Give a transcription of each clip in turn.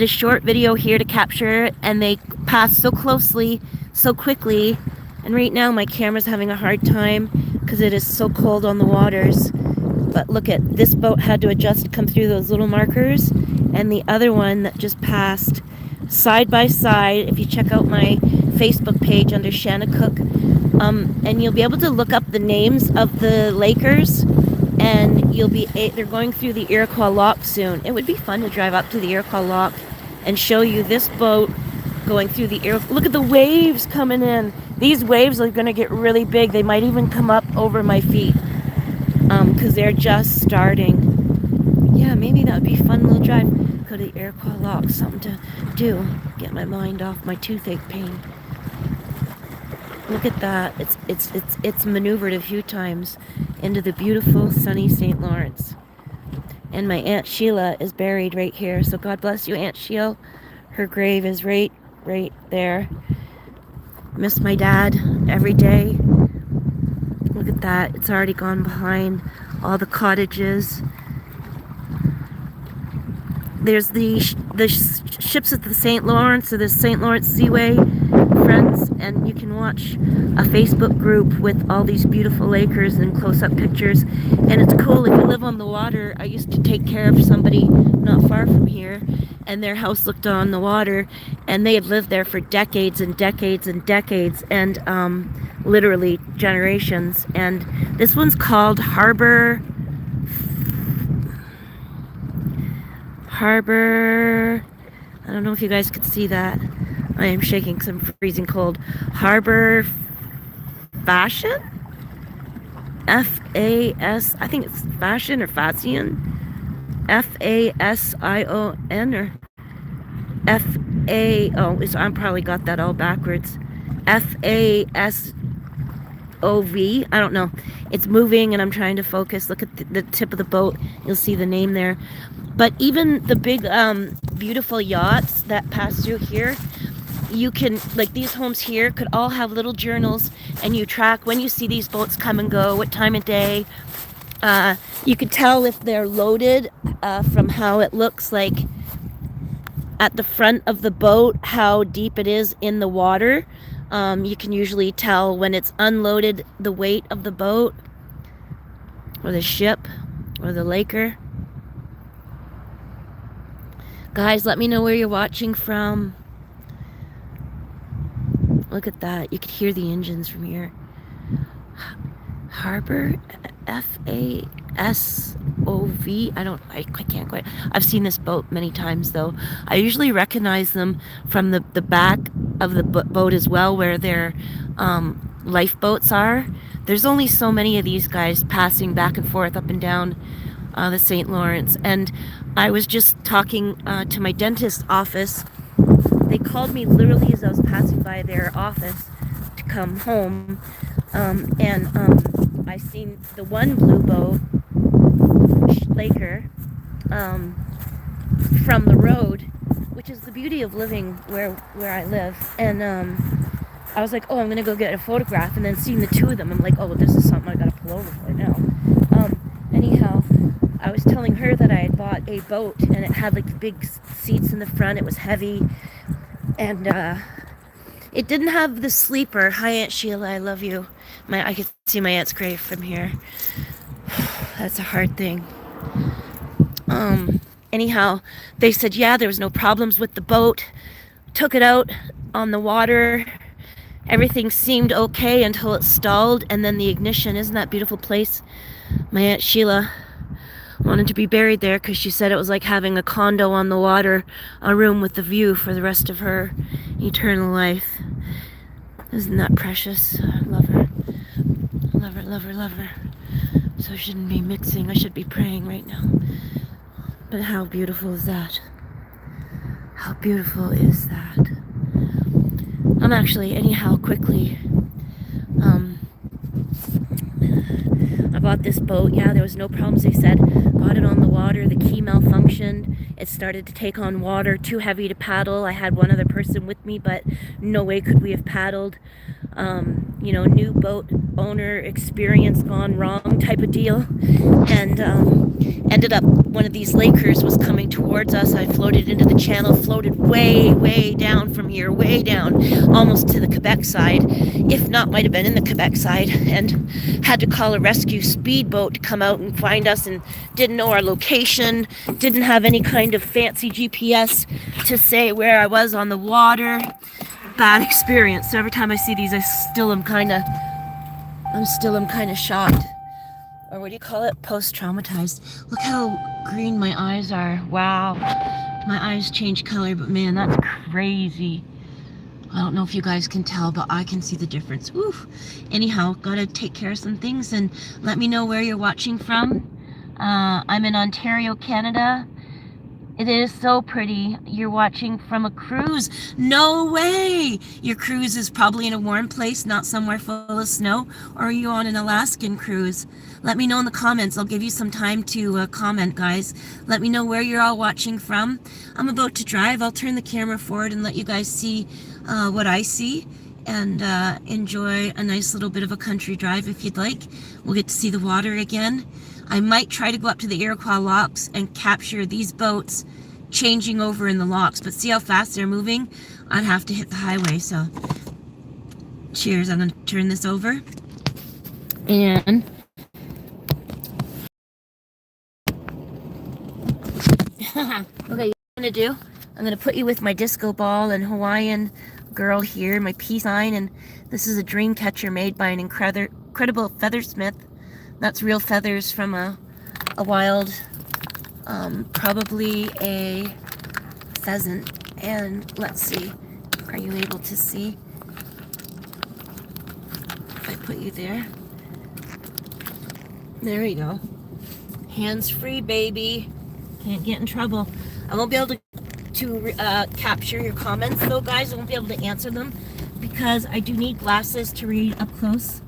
a short video here to capture it, and they pass so closely, so quickly. And right now my camera's having a hard time because it is so cold on the waters. But look at this boat had to adjust to come through those little markers, and the other one that just passed side by side. If you check out my Facebook page under Shana Cook, and you'll be able to look up the names of the Lakers, and they're going through the Iroquois Lock soon. It would be fun to drive up to the Iroquois Lock and show you this boat going through the Iroquois. Look at the waves coming in. These waves are going to get really big. They might even come up over my feet because they're just starting. Yeah, maybe that would be a fun little drive. Go to the Iroquois Lock, something to do. Get my mind off my toothache pain. Look at that. It's maneuvered a few times into the beautiful sunny St. Lawrence. And my Aunt Sheila is buried right here. So God bless you, Aunt Sheila. Her grave is right there. Miss my dad every day. Look at that. It's already gone behind all the cottages. There's the ships at the St. Lawrence, or the St. Lawrence Seaway friends, and you can watch a Facebook group with all these beautiful Lakers and close-up pictures. And it's cool if you live on the water. I used to take care of somebody not far from here, and their house looked on the water, and they had lived there for decades and decades and decades, and literally generations. And this one's called Harbor. I don't know if you guys could see that. I am shaking because I'm freezing cold. Harbor Fashion? F-A-S, I think it's Fashion or Fashion. F-A-S-I-O-N or F-A, oh, I probably got that all backwards. F-A-S-O-V, I don't know. It's moving and I'm trying to focus. Look at the tip of the boat. You'll see the name there. But even the big, beautiful yachts that pass through here, you can, like these homes here, could all have little journals, and you track when you see these boats come and go, what time of day. You can tell if they're loaded from how it looks like at the front of the boat, how deep it is in the water. You can usually tell when it's unloaded, the weight of the boat, or the ship, or the Laker. Guys, let me know where you're watching from. Look at that. You could hear the engines from here. Harbor, F-A-S-O-V. I can't quite. I've seen this boat many times, though. I usually recognize them from the back of the boat as well, where their lifeboats are. There's only so many of these guys passing back and forth up and down the St. Lawrence. And I was just talking to my dentist's office. They called me literally as I was passing by their office to come home. I seen the one blue boat, Laker, from the road, which is the beauty of living where I live. And I was like, oh, I'm going to go get a photograph. And then seeing the two of them, I'm like, oh, well, this is something I got to pull over for now. Anyhow, I was telling her that I had bought a boat, and it had like big seats in the front. It was heavy, and it didn't have the sleeper. Hi, Aunt Sheila, I love you. I could see my aunt's grave from here. That's a hard thing. Anyhow, they said, yeah, there was no problems with the boat. Took it out on the water. Everything seemed okay until it stalled, and then the ignition. Isn't that beautiful place? My Aunt Sheila wanted to be buried there because she said it was like having a condo on the water, a room with the view for the rest of her eternal life. Isn't that precious? I love her. Love her, love her, love her. So I shouldn't be mixing. I should be praying right now. But how beautiful is that? How beautiful is that? I'm actually, anyhow, quickly, I bought this boat. Yeah, there was no problems, they said. Got it on the water. The key malfunctioned. It started to take on water. Too heavy to paddle. I had one other person with me, but no way could we have paddled. New boat owner experience gone wrong type of deal. And ended up, one of these Lakers was coming towards us. I floated into the channel, floated way, way down from here, way down, almost to the Quebec side, if not, might have been in the Quebec side, and had to call a rescue speedboat to come out and find us, and didn't know our location, didn't have any kind of fancy GPS to say where I was on the water. Bad experience. So every time I see these, I still am kind of shocked. Or what do you call it? Post-traumatized. Look how green my eyes are. Wow. My eyes change color, but man, that's crazy. I don't know if you guys can tell, but I can see the difference. Oof. Anyhow, gotta take care of some things, and let me know where you're watching from. I'm in Ontario, Canada. It is so pretty. You're watching from a cruise. No way! Your cruise is probably in a warm place, not somewhere full of snow. Or are you on an Alaskan cruise? Let me know in the comments. I'll give you some time to comment, guys. Let me know where you're all watching from. I'm about to drive. I'll turn the camera forward and let you guys see what I see. And enjoy a nice little bit of a country drive if you'd like. We'll get to see the water again. I might try to go up to the Iroquois locks and capture these boats changing over in the locks, but see how fast they're moving? I'd have to hit the highway, so cheers. I'm going to turn this over. And okay, what I'm going to do, I'm going to put you with my disco ball and Hawaiian girl here, my peace sign, and this is a dream catcher made by an incredible feathersmith. That's real feathers from a wild, probably a pheasant. And let's see, are you able to see? If I put you there. There we go. Hands free, baby. Can't get in trouble. I won't be able to capture your comments though, guys. I won't be able to answer them because I do need glasses to read up close,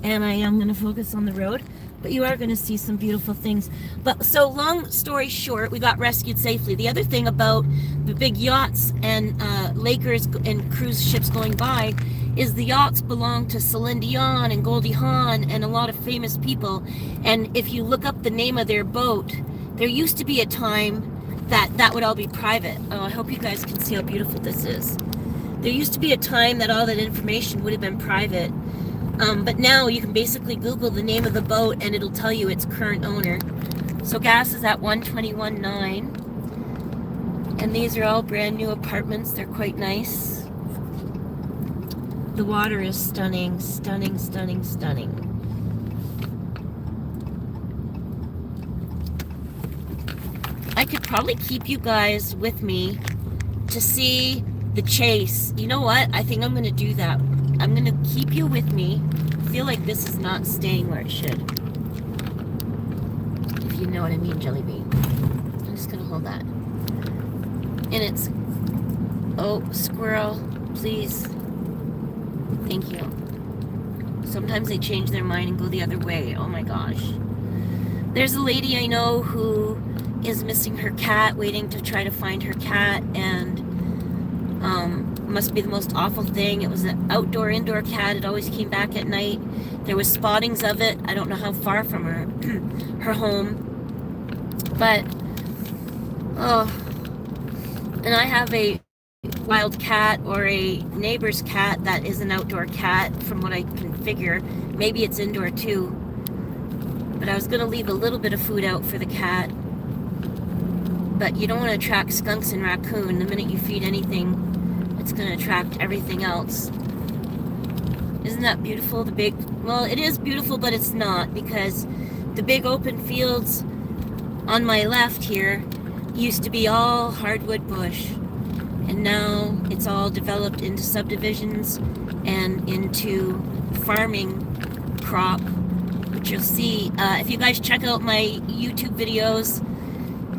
and I am going to focus on the road. But you are going to see some beautiful things. But so long story short, we got rescued safely. The other thing about the big yachts and Lakers and cruise ships going by is the yachts belong to Celine Dion and Goldie Hawn and a lot of famous people. And if you look up the name of their boat, there used to be a time that would all be private. Oh, I hope you guys can see how beautiful this is. There used to be a time that all that information would have been private. But now you can basically Google the name of the boat and it'll tell you its current owner. So gas is at 121.9. And these are all brand new apartments. They're quite nice. The water is stunning, stunning, stunning, stunning. I could probably keep you guys with me to see the chase. You know what? I think I'm going to do that. I'm going to keep you with me. I feel like this is not staying where it should. If you know what I mean, Jelly Bean. I'm just going to hold that. And it's... Oh, squirrel, please. Thank you. Sometimes they change their mind and go the other way. Oh my gosh. There's a lady I know who is missing her cat, waiting to try to find her cat, and must be the most awful thing. It was an indoor cat. It always came back at night. There was spottings of it. I don't know how far from her her home, but oh, and I have a wild cat or a neighbor's cat that is an outdoor cat, from what I can figure. Maybe it's indoor too, but I was gonna leave a little bit of food out for the cat. But you don't want to attract skunks and raccoon. The minute you feed anything, it's going to attract everything else. Isn't that beautiful? Well, it is beautiful, but it's not, because the big open fields on my left here used to be all hardwood bush. And now it's all developed into subdivisions and into farming crop, which you'll see. If you guys check out my YouTube videos,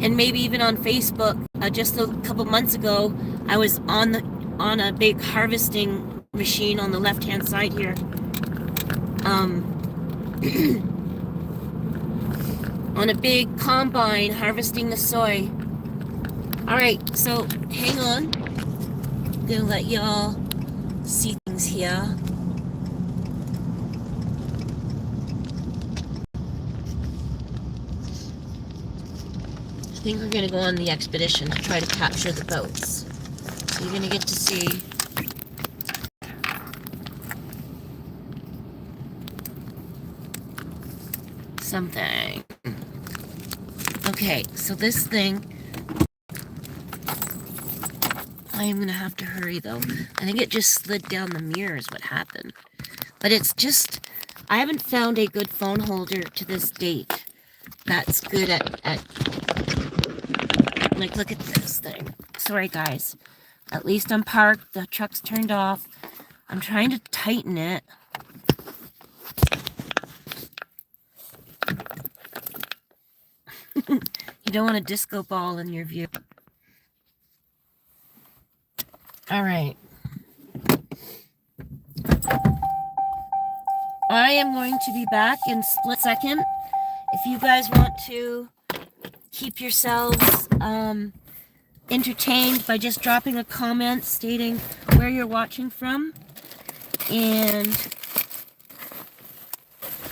and maybe even on Facebook, just a couple months ago, I was on a big harvesting machine on the left-hand side here. On a big combine harvesting the soy. Alright, so hang on. I'm gonna let y'all see things here. think we're going to go on the expedition to try to capture the boats. So you're going to get to see something. Okay, so this thing, I am going to have to hurry though. I think it just slid down the mirror is what happened. But it's just, I haven't found a good phone holder to this date that's good at like, look at this thing. Sorry guys. At least I'm parked, the truck's turned off. I'm trying to tighten it. You don't want a disco ball in your view. Alright. I am going to be back in a split second. If you guys want to keep yourselves entertained by just dropping a comment stating where you're watching from. And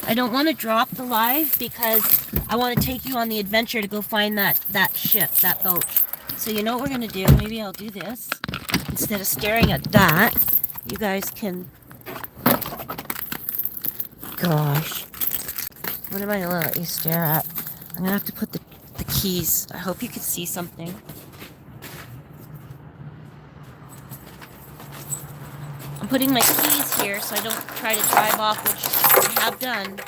I don't want to drop the live because I want to take you on the adventure to go find that ship, that boat. So you know what we're going to do? Maybe I'll do this. Instead of staring at that, you guys can... Gosh. What am I going to let you stare at? I'm going to have to put the keys. I hope you can see something. I'm putting my keys here so I don't try to drive off, which I have done.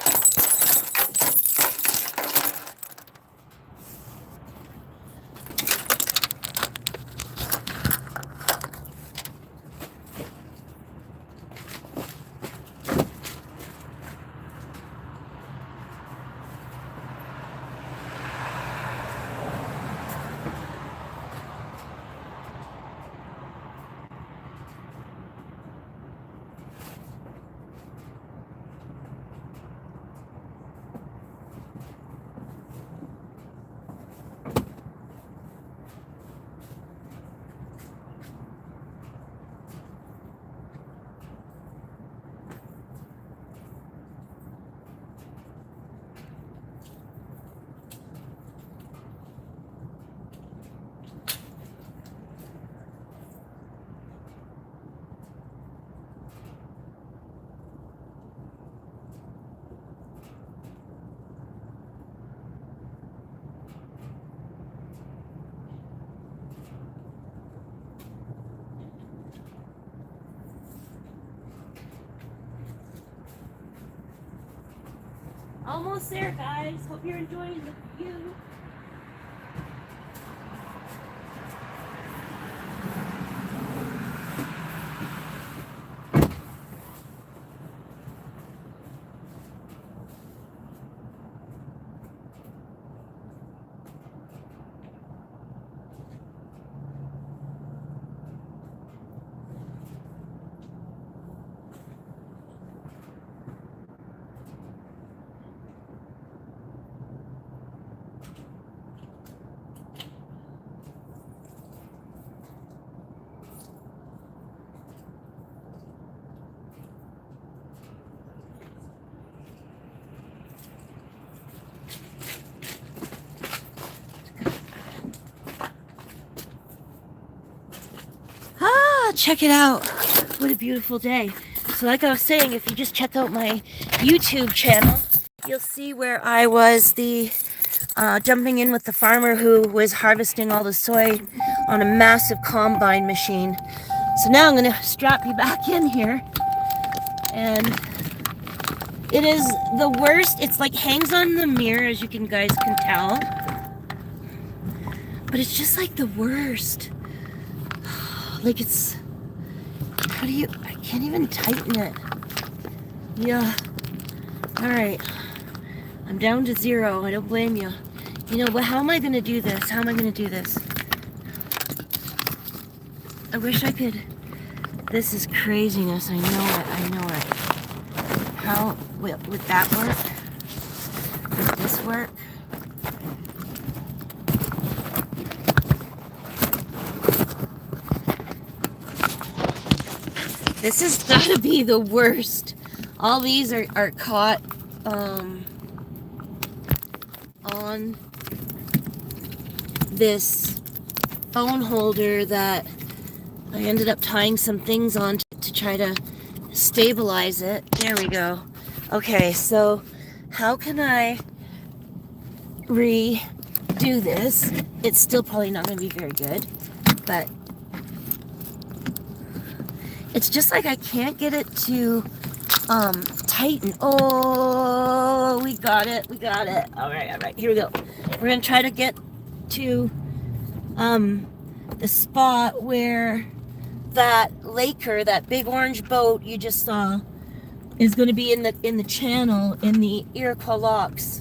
Almost there, guys. Hope you're enjoying the view. Check it out. What a beautiful day. So like I was saying, if you just check out my YouTube channel, you'll see where I was jumping in with the farmer who was harvesting all the soy on a massive combine machine. So now I'm going to strap you back in here. And it is the worst. It's like hangs on the mirror, as you guys can tell. But it's just like the worst. Like it's... How do you... I can't even tighten it. Yeah. Alright. I'm down to 0. I don't blame you. You know, but how am I going to do this? How am I going to do this? I wish I could... This is craziness. I know it. I know it. How... Would that work? Would this work? This has got to be the worst. All these are caught on this phone holder that I ended up tying some things on to try to stabilize it. There we go. Okay, so how can I redo this? It's still probably not going to be very good, but it's just like I can't get it to tighten. Oh, we got it. All right, here we go. We're going to try to get to the spot where that Laker, that big orange boat you just saw, is going to be in the channel in the Iroquois locks.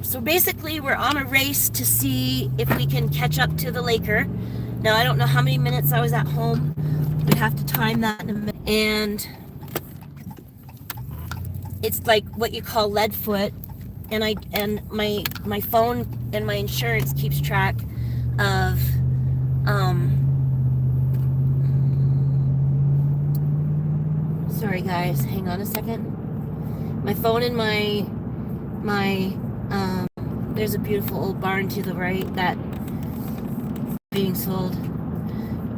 So basically we're on a race to see if we can catch up to the Laker. Now I don't know how many minutes I was at home. We have to time that in a minute. And it's like what you call lead foot, and my phone and my insurance keeps track of sorry guys, hang on a second. My phone and my there's a beautiful old barn to the right that being sold.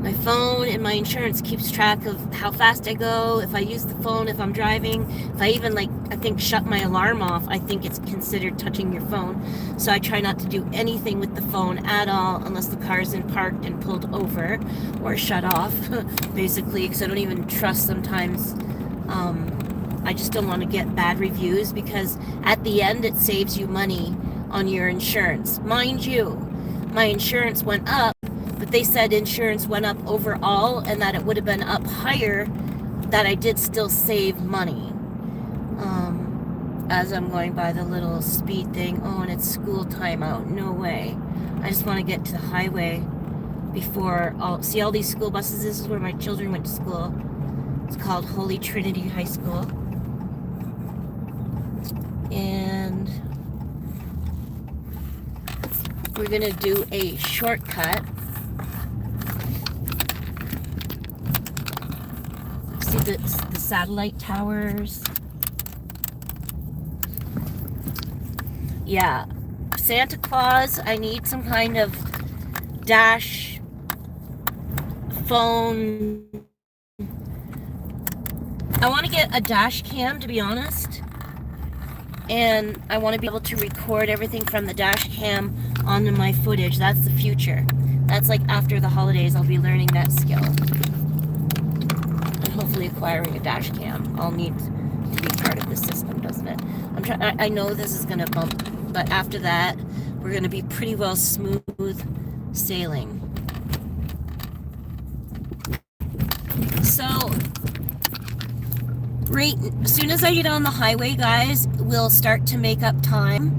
My phone and my insurance keeps track of how fast I go, if I use the phone, if I'm driving, if I even I think shut my alarm off, I think it's considered touching your phone. So I try not to do anything with the phone at all unless the car's in parked and pulled over or shut off, basically, because I don't even trust sometimes. I just don't want to get bad reviews, because at the end it saves you money on your insurance. Mind you, my insurance went up, but they said insurance went up overall and that it would have been up higher, that I did still save money. As I'm going by the little speed thing. Oh, and it's school timeout. No way. I just want to get to the highway before see all these school buses. This is where my children went to school. It's called Holy Trinity High School. And we're going to do a shortcut. See the satellite towers. Yeah. Santa Claus, I need some kind of dash phone. I want to get a dash cam, to be honest. And I want to be able to record everything from the dash cam onto my footage. That's the future. That's like after the holidays, I'll be learning that skill. And hopefully acquiring a dash cam. I'll need to be part of the system, doesn't it? I know this is going to bump, but after that, we're going to be pretty well smooth sailing. So, right as soon as I get on the highway, guys, we'll start to make up time,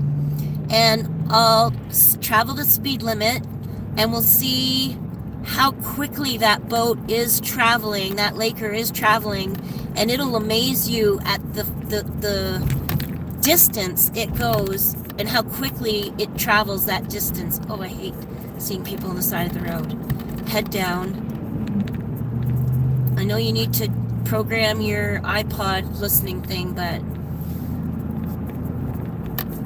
and I'll travel the speed limit, and we'll see how quickly that boat is traveling, that Laker is traveling, and it'll amaze you at the distance it goes and how quickly it travels that distance. Oh, I hate seeing people on the side of the road. Head down. I know you need to program your iPod listening thing, but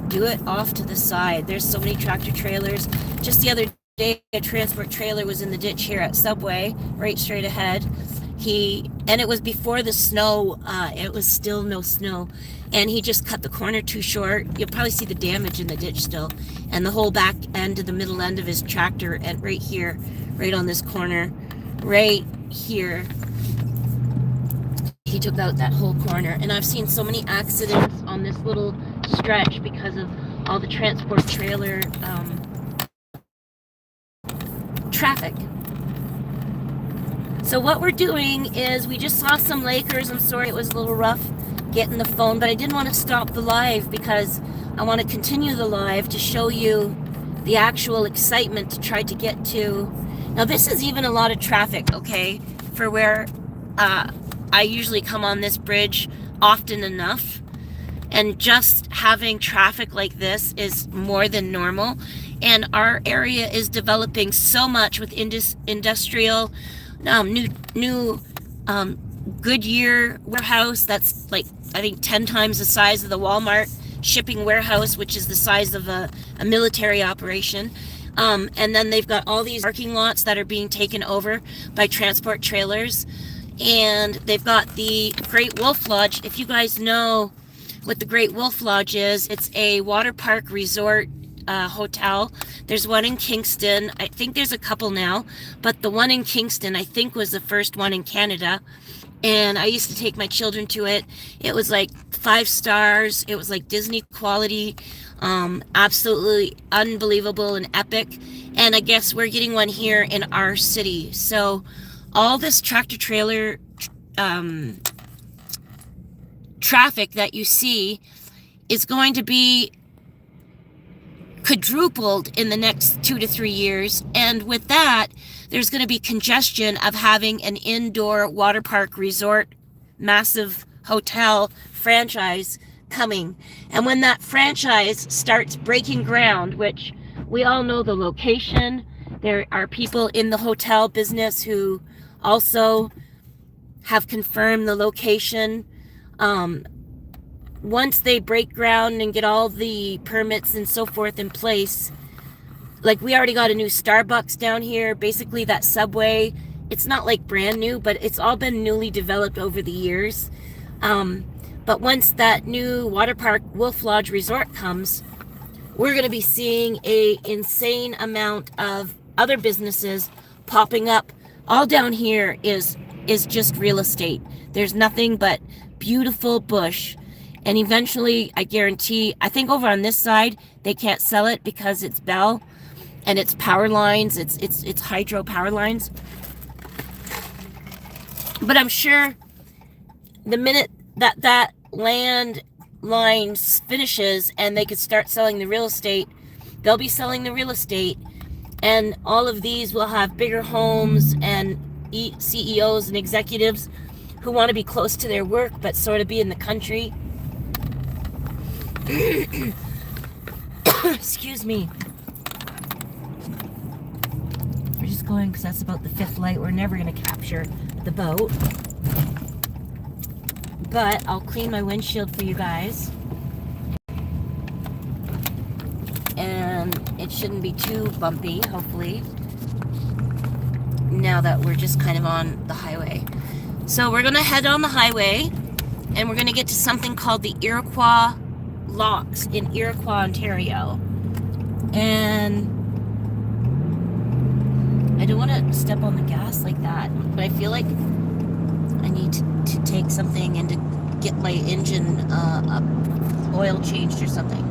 do it off to the side. There's so many tractor trailers. Just the other day, a transport trailer was in the ditch here at Subway, right straight ahead. And it was before the snow. It was still no snow, and he just cut the corner too short. You'll probably see the damage in the ditch still, and the whole back end to the middle end of his tractor, and right here, right on this corner, right here, he took out that whole corner. And I've seen so many accidents on this little stretch because of all the transport trailer traffic. So what we're doing is, we just saw some Lakers. I'm sorry it was a little rough getting the phone, but I didn't want to stop the live because I want to continue the live to show you the actual excitement to try to get to. Now this is even a lot of traffic, okay, for where I usually come on this bridge often enough, and just having traffic like this is more than normal. And our area is developing so much with industrial new Goodyear warehouse that's like I think 10 times the size of the Walmart shipping warehouse, which is the size of a military operation. And then they've got all these parking lots that are being taken over by transport trailers. And they've got the Great Wolf Lodge. If you guys know what the Great Wolf Lodge is, it's a water park resort hotel. There's one in Kingston. I think there's a couple now, but the one in Kingston, I think, was the first one in Canada. And I used to take my children to it. It was like 5 stars. It was like Disney quality, absolutely unbelievable and epic. And I guess we're getting one here in our city. So all this tractor trailer traffic that you see is going to be quadrupled in the next 2 to 3 years. And with that, there's going to be congestion of having an indoor water park resort, massive hotel franchise coming. And when that franchise starts breaking ground, which we all know the location, there are people in the hotel business who also have confirmed the location. Once they break ground and get all the permits and so forth in place, like we already got a new Starbucks down here. Basically that Subway, it's not like brand new, but it's all been newly developed over the years. But once that new water park Wolf Lodge resort comes, we're going to be seeing a insane amount of other businesses popping up. All down here is just real estate. There's nothing but beautiful bush. And eventually, I guarantee, I think over on this side, they can't sell it because it's Bell and it's power lines, it's hydro power lines. But I'm sure the minute that land line finishes and they could start selling the real estate, they'll be selling the real estate, and all of these will have bigger homes and CEOs and executives who want to be close to their work but sort of be in the country. Excuse me. We're just going because that's about the 5th light. We're never going to capture the boat. But I'll clean my windshield for you guys. And it shouldn't be too bumpy, hopefully, now that we're just kind of on the highway. So we're going to head on the highway, and we're going to get to something called the Iroquois Locks in Iroquois, Ontario. And I don't want to step on the gas like that, but I feel like I need to take something and to get my engine oil changed or something.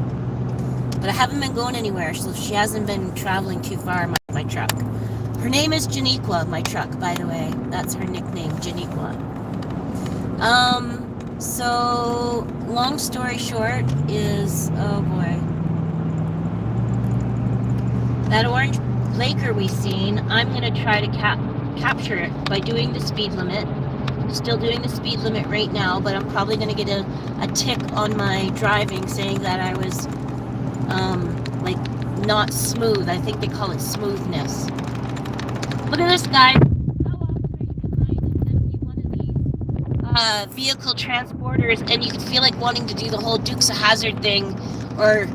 But I haven't been going anywhere, so she hasn't been traveling too far, my truck. Her name is Janiqua, my truck, by the way. That's her nickname, Janiqua. So, long story short is, oh boy. That orange Laker we seen, I'm going to try to capture it by doing the speed limit. Still doing the speed limit right now, but I'm probably going to get a tick on my driving saying that I was, like, not smooth. I think they call it smoothness. Look at this guy. How often are you behind and send me one of these vehicle transporters and you can feel like wanting to do the whole Dukes of Hazzard thing or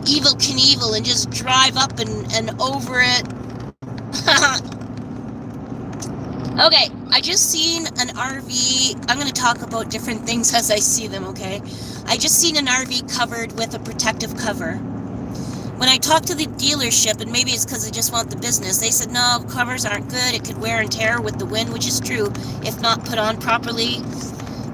Evel Knievel and just drive up and over it. Okay, I just seen an RV. I'm going to talk about different things as I see them, okay? I just seen an RV covered with a protective cover. When I talked to the dealership, and maybe it's because they just want the business, they said, no, covers aren't good. It could wear and tear with the wind, which is true, if not put on properly.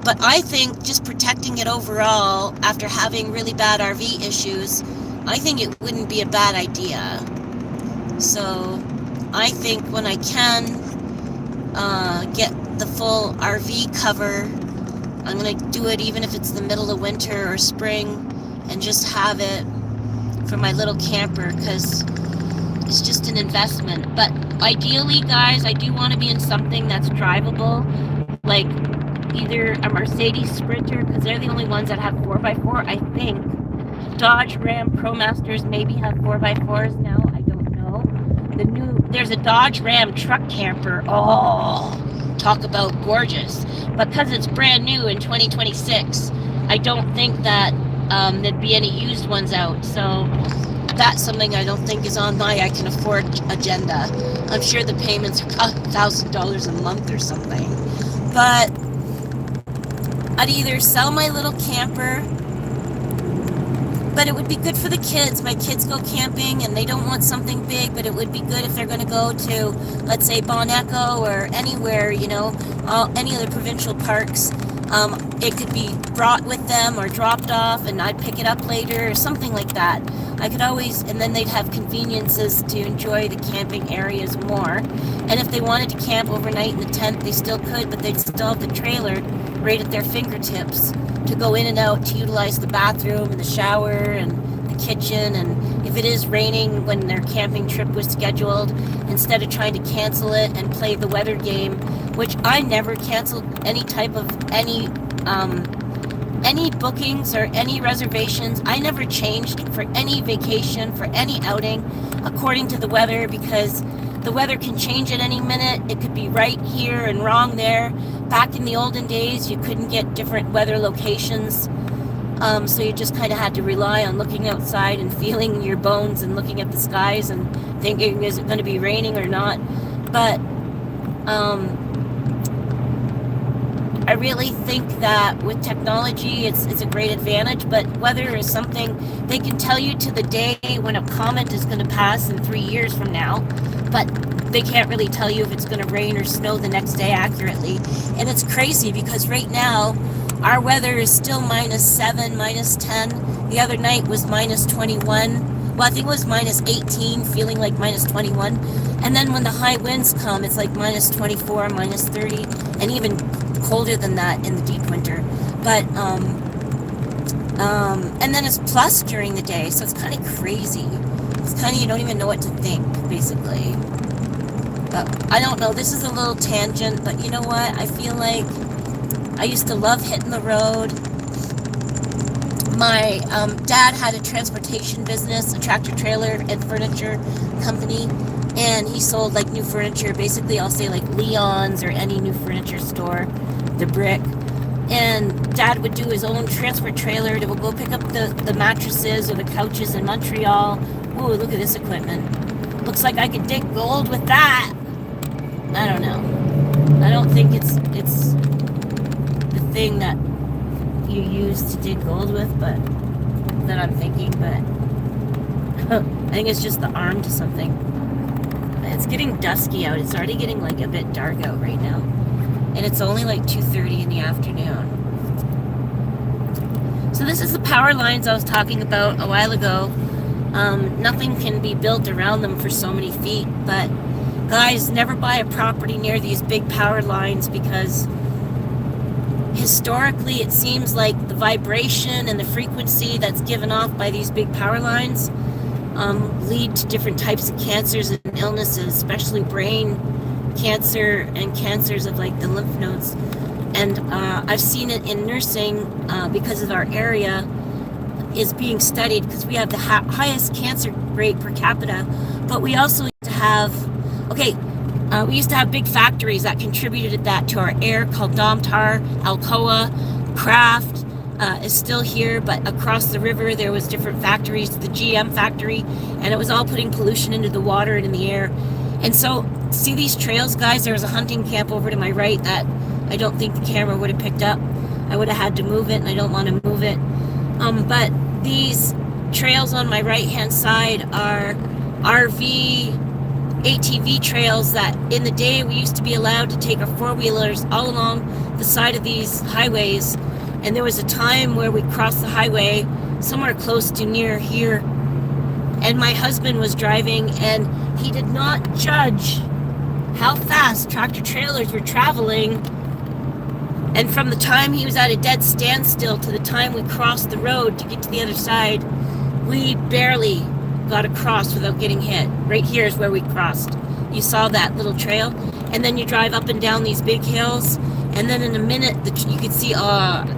But I think just protecting it overall, after having really bad RV issues, I think it wouldn't be a bad idea. So I think when I can get the full RV cover, I'm going to do it even if it's the middle of winter or spring and just have it for my little camper because it's just an investment. But ideally, guys, I do want to be in something that's drivable, like either a Mercedes Sprinter, because they're the only ones that have 4x4, I think. Dodge Ram ProMasters maybe have 4x4s now, I don't know. There's a Dodge Ram truck camper. Oh, talk about gorgeous. But because it's brand new in 2026, I don't think that there'd be any used ones out. So that's something I don't think is on my I can afford agenda. I'm sure the payments are $1,000 a month or something. But I'd either sell my little camper, but it would be good for the kids. My kids go camping and they don't want something big, but it would be good if they're going to go to, let's say, Bon Echo or anywhere, you know, any other provincial parks. It could be brought with them or dropped off and I'd pick it up later or something like that. I could always, and then they'd have conveniences to enjoy the camping areas more. And if they wanted to camp overnight in the tent, they still could, but they'd still have the trailer right at their fingertips to go in and out, to utilize the bathroom and the shower and the kitchen. And if it is raining when their camping trip was scheduled, instead of trying to cancel it and play the weather game, which I never canceled any type of any bookings or any reservations. I never changed for any vacation, for any outing, according to the weather, because the weather can change at any minute. It could be right here and wrong there. Back in the olden days, you couldn't get different weather locations. So you just kind of had to rely on looking outside and feeling your bones and looking at the skies and thinking, is it going to be raining or not? But I really think that with technology, it's a great advantage, but weather is something they can tell you to the day when a comet is going to pass in 3 years from now, but they can't really tell you if it's going to rain or snow the next day accurately. And it's crazy because right now, our weather is still -7, -10. The other night was -21. Well, I think it was -18, feeling like -21. And then when the high winds come, it's like -24, -30, and even colder than that in the deep winter. But, and then it's plus during the day, so it's kind of crazy. It's kind of, you don't even know what to think, basically. But I don't know, this is a little tangent, but you know what? I feel like I used to love hitting the road. My dad had a transportation business, a tractor trailer and furniture company, and he sold like new furniture, basically I'll say like Leon's or any new furniture store, the Brick. And Dad would do his own transport trailer to go pick up the mattresses or the couches in Montreal. Ooh, look at this equipment. Looks like I could dig gold with that. I don't know. I don't think it's the thing that you use to dig gold with, but that I'm thinking, but I think it's just the arm to something. It's getting dusky out. It's already getting like a bit dark out right now. And it's only like 2:30 in the afternoon. So this is the power lines I was talking about a while ago. Nothing can be built around them for so many feet, but guys, never buy a property near these big power lines, because historically it seems like the vibration and the frequency that's given off by these big power lines lead to different types of cancers and illnesses, especially brain cancer and cancers of like the lymph nodes. And I've seen it in nursing because of our area is being studied, because we have the highest cancer rate per capita, but we also used to have, we used to have big factories that contributed that to our air, called Domtar, Alcoa, Kraft is still here, but across the river there was different factories, the GM factory, and it was all putting pollution into the water and in the air. And so, see these trails, guys? There was a hunting camp over to my right that I don't think the camera would have picked up. I would have had to move it, and I don't want to move it. But these trails on my right-hand side are RV, ATV trails that in the day we used to be allowed to take our four-wheelers all along the side of these highways. And there was a time where we crossed the highway somewhere close to near here, and my husband was driving, and he did not judge how fast tractor trailers were traveling. And from the time he was at a dead standstill to the time we crossed the road to get to the other side, we barely got across without getting hit. Right here is where we crossed. You saw that little trail, and then you drive up and down these big hills, and then in a minute you could see,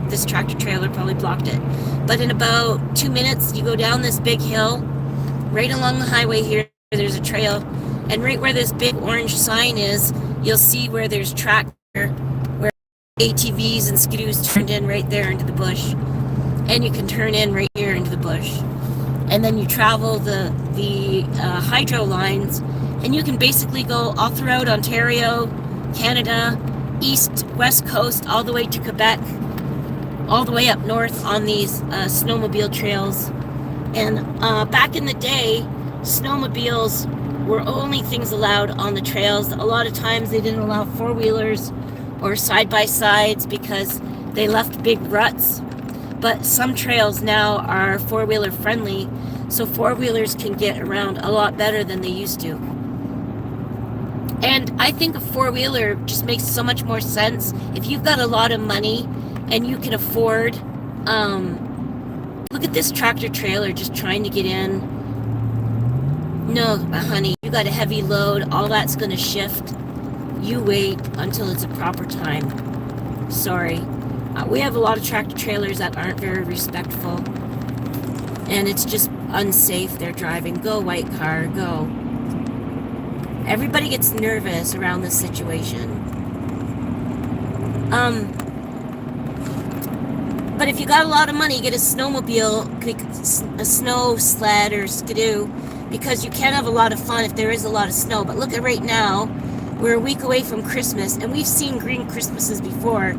this tractor trailer probably blocked it. But in about 2 minutes, you go down this big hill, right along the highway here, there's a trail, and right where this big orange sign is, you'll see where there's track where ATVs and skidoos turned in right there into the bush. And you can turn in right here into the bush. And then you travel the hydro lines, and you can basically go all throughout Ontario, Canada, east, west coast, all the way to Quebec, all the way up north on these snowmobile trails. And back in the day, snowmobiles were only things allowed on the trails. A lot of times they didn't allow four-wheelers or side-by-sides because they left big ruts. But some trails now are four-wheeler friendly, so four-wheelers can get around a lot better than they used to. And I think a four-wheeler just makes so much more sense if you've got a lot of money and you can afford. Look at this tractor trailer just trying to get in. No, honey, you got a heavy load. All that's going to shift. You wait until it's a proper time. Sorry. We have a lot of tractor trailers that aren't very respectful. And it's just unsafe. They're driving. Go, white car, go. Everybody gets nervous around this situation. But if you got a lot of money, get a snowmobile, a snow sled or skidoo, because you can have a lot of fun if there is a lot of snow. But look at right now, we're a week away from Christmas, and we've seen green Christmases before.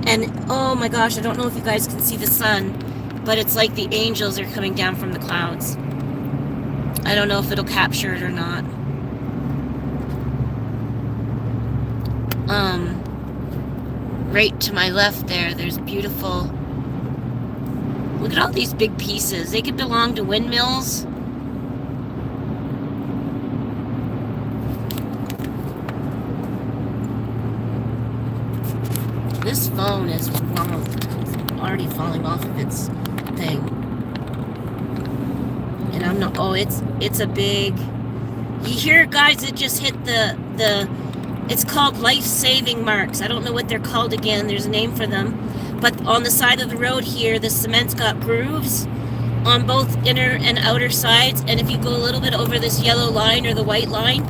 And oh my gosh, I don't know if you guys can see the sun, but it's like the angels are coming down from the clouds. I don't know if it'll capture it or not. Right to my left there's beautiful. Look at all these big pieces. They could belong to windmills. This phone is already falling off of its thing. And I'm not, oh, it's a big, you hear guys, it just hit the it's called life-saving marks. I don't know what they're called again. There's a name for them. But on the side of the road here, the cement's got grooves on both inner and outer sides. And if you go a little bit over this yellow line or the white line,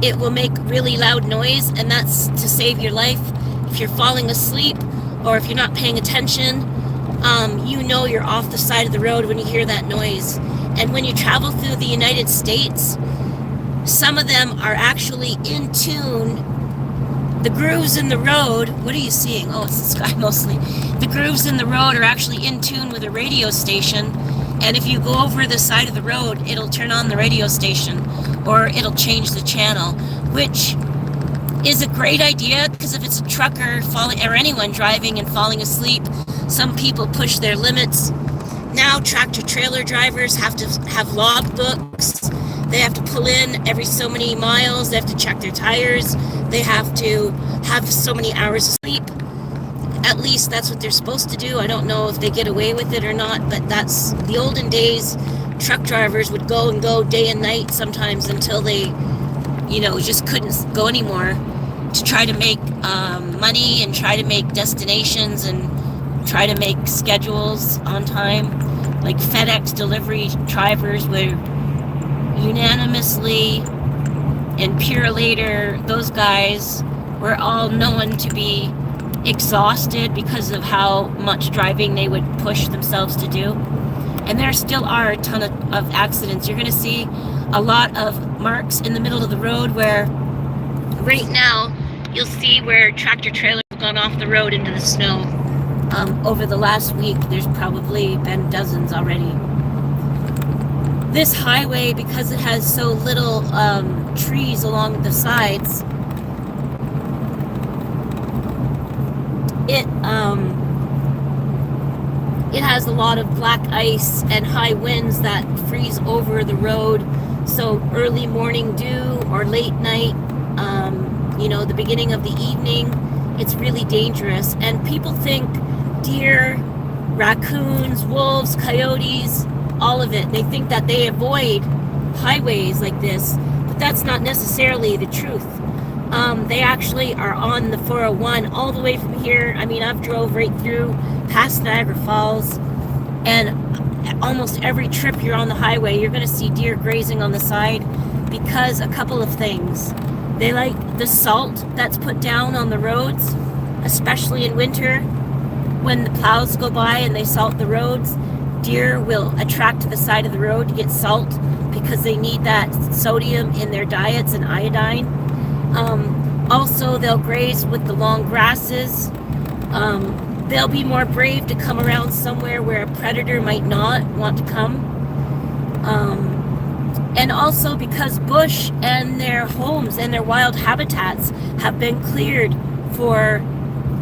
it will make really loud noise. And that's to save your life. If you're falling asleep or if you're not paying attention, you know you're off the side of the road when you hear that noise. And when you travel through the United States, some of them are actually in tune. The grooves in the road, what are you seeing? Oh, it's the sky mostly. The grooves in the road are actually in tune with a radio station. And if you go over the side of the road, it'll turn on the radio station or it'll change the channel, which is a great idea because if it's a trucker falling or anyone driving and falling asleep, some people push their limits. Now tractor trailer drivers have to have log books. They have to pull in every so many miles. They have to check their tires. They have to have so many hours of sleep. At least that's what they're supposed to do. I don't know if they get away with it or not, but that's the olden days. Truck drivers would go and go day and night sometimes until they, just couldn't go anymore to try to make money and try to make destinations and try to make schedules on time. Like FedEx delivery drivers were unanimously, and Purelator, those guys were all known to be exhausted because of how much driving they would push themselves to do. And there still are a ton of accidents. You're going to see a lot of marks in the middle of the road where right now you'll see where tractor trailers have gone off the road into the snow. Over the last week, there's probably been dozens already. This highway, because it has so little trees along the sides, it has a lot of black ice and high winds that freeze over the road. So early morning dew or late night, the beginning of the evening, it's really dangerous. And people think deer, raccoons, wolves, coyotes, all of it. They think that they avoid highways like this, but that's not necessarily the truth. They actually are on the 401 all the way from here. I mean, I've drove right through past Niagara Falls, and almost every trip you're on the highway, you're going to see deer grazing on the side because a couple of things. They like the salt that's put down on the roads, especially in winter when the plows go by and they salt the roads. Deer will attract to the side of the road to get salt because they need that sodium in their diets and iodine. Also, they'll graze with the long grasses. They'll be more brave to come around somewhere where a predator might not want to come. And also because bush and their homes and their wild habitats have been cleared for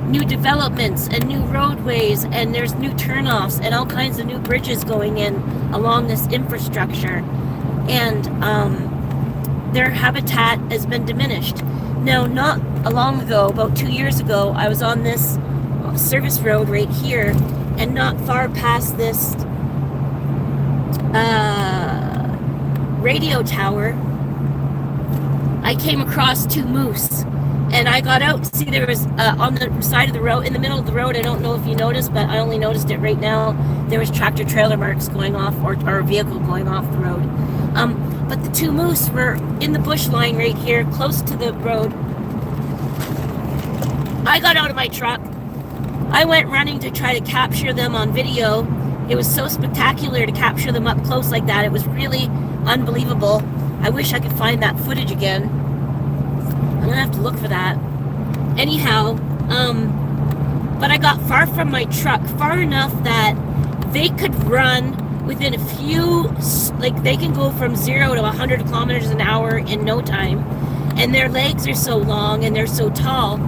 new developments and new roadways, and there's new turnoffs and all kinds of new bridges going in along this infrastructure. And their habitat has been diminished. Now, not long ago, about 2 years ago, I was on this service road right here, and not far past this radio tower, I came across 2 moose. And I got out to see there was on the side of the road, in the middle of the road, I don't know if you noticed, but I only noticed it right now, there was tractor trailer marks going off, or a vehicle going off the road. But the 2 moose were in the bush line right here, close to the road. I got out of my truck. I went running to try to capture them on video. It was so spectacular to capture them up close like that. It was really unbelievable. I wish I could find that footage again. I'm gonna have to look for that. Anyhow, but I got far from my truck, far enough that they could run within a few, like they can go from 0 to 100 kilometers an hour in no time. And their legs are so long and they're so tall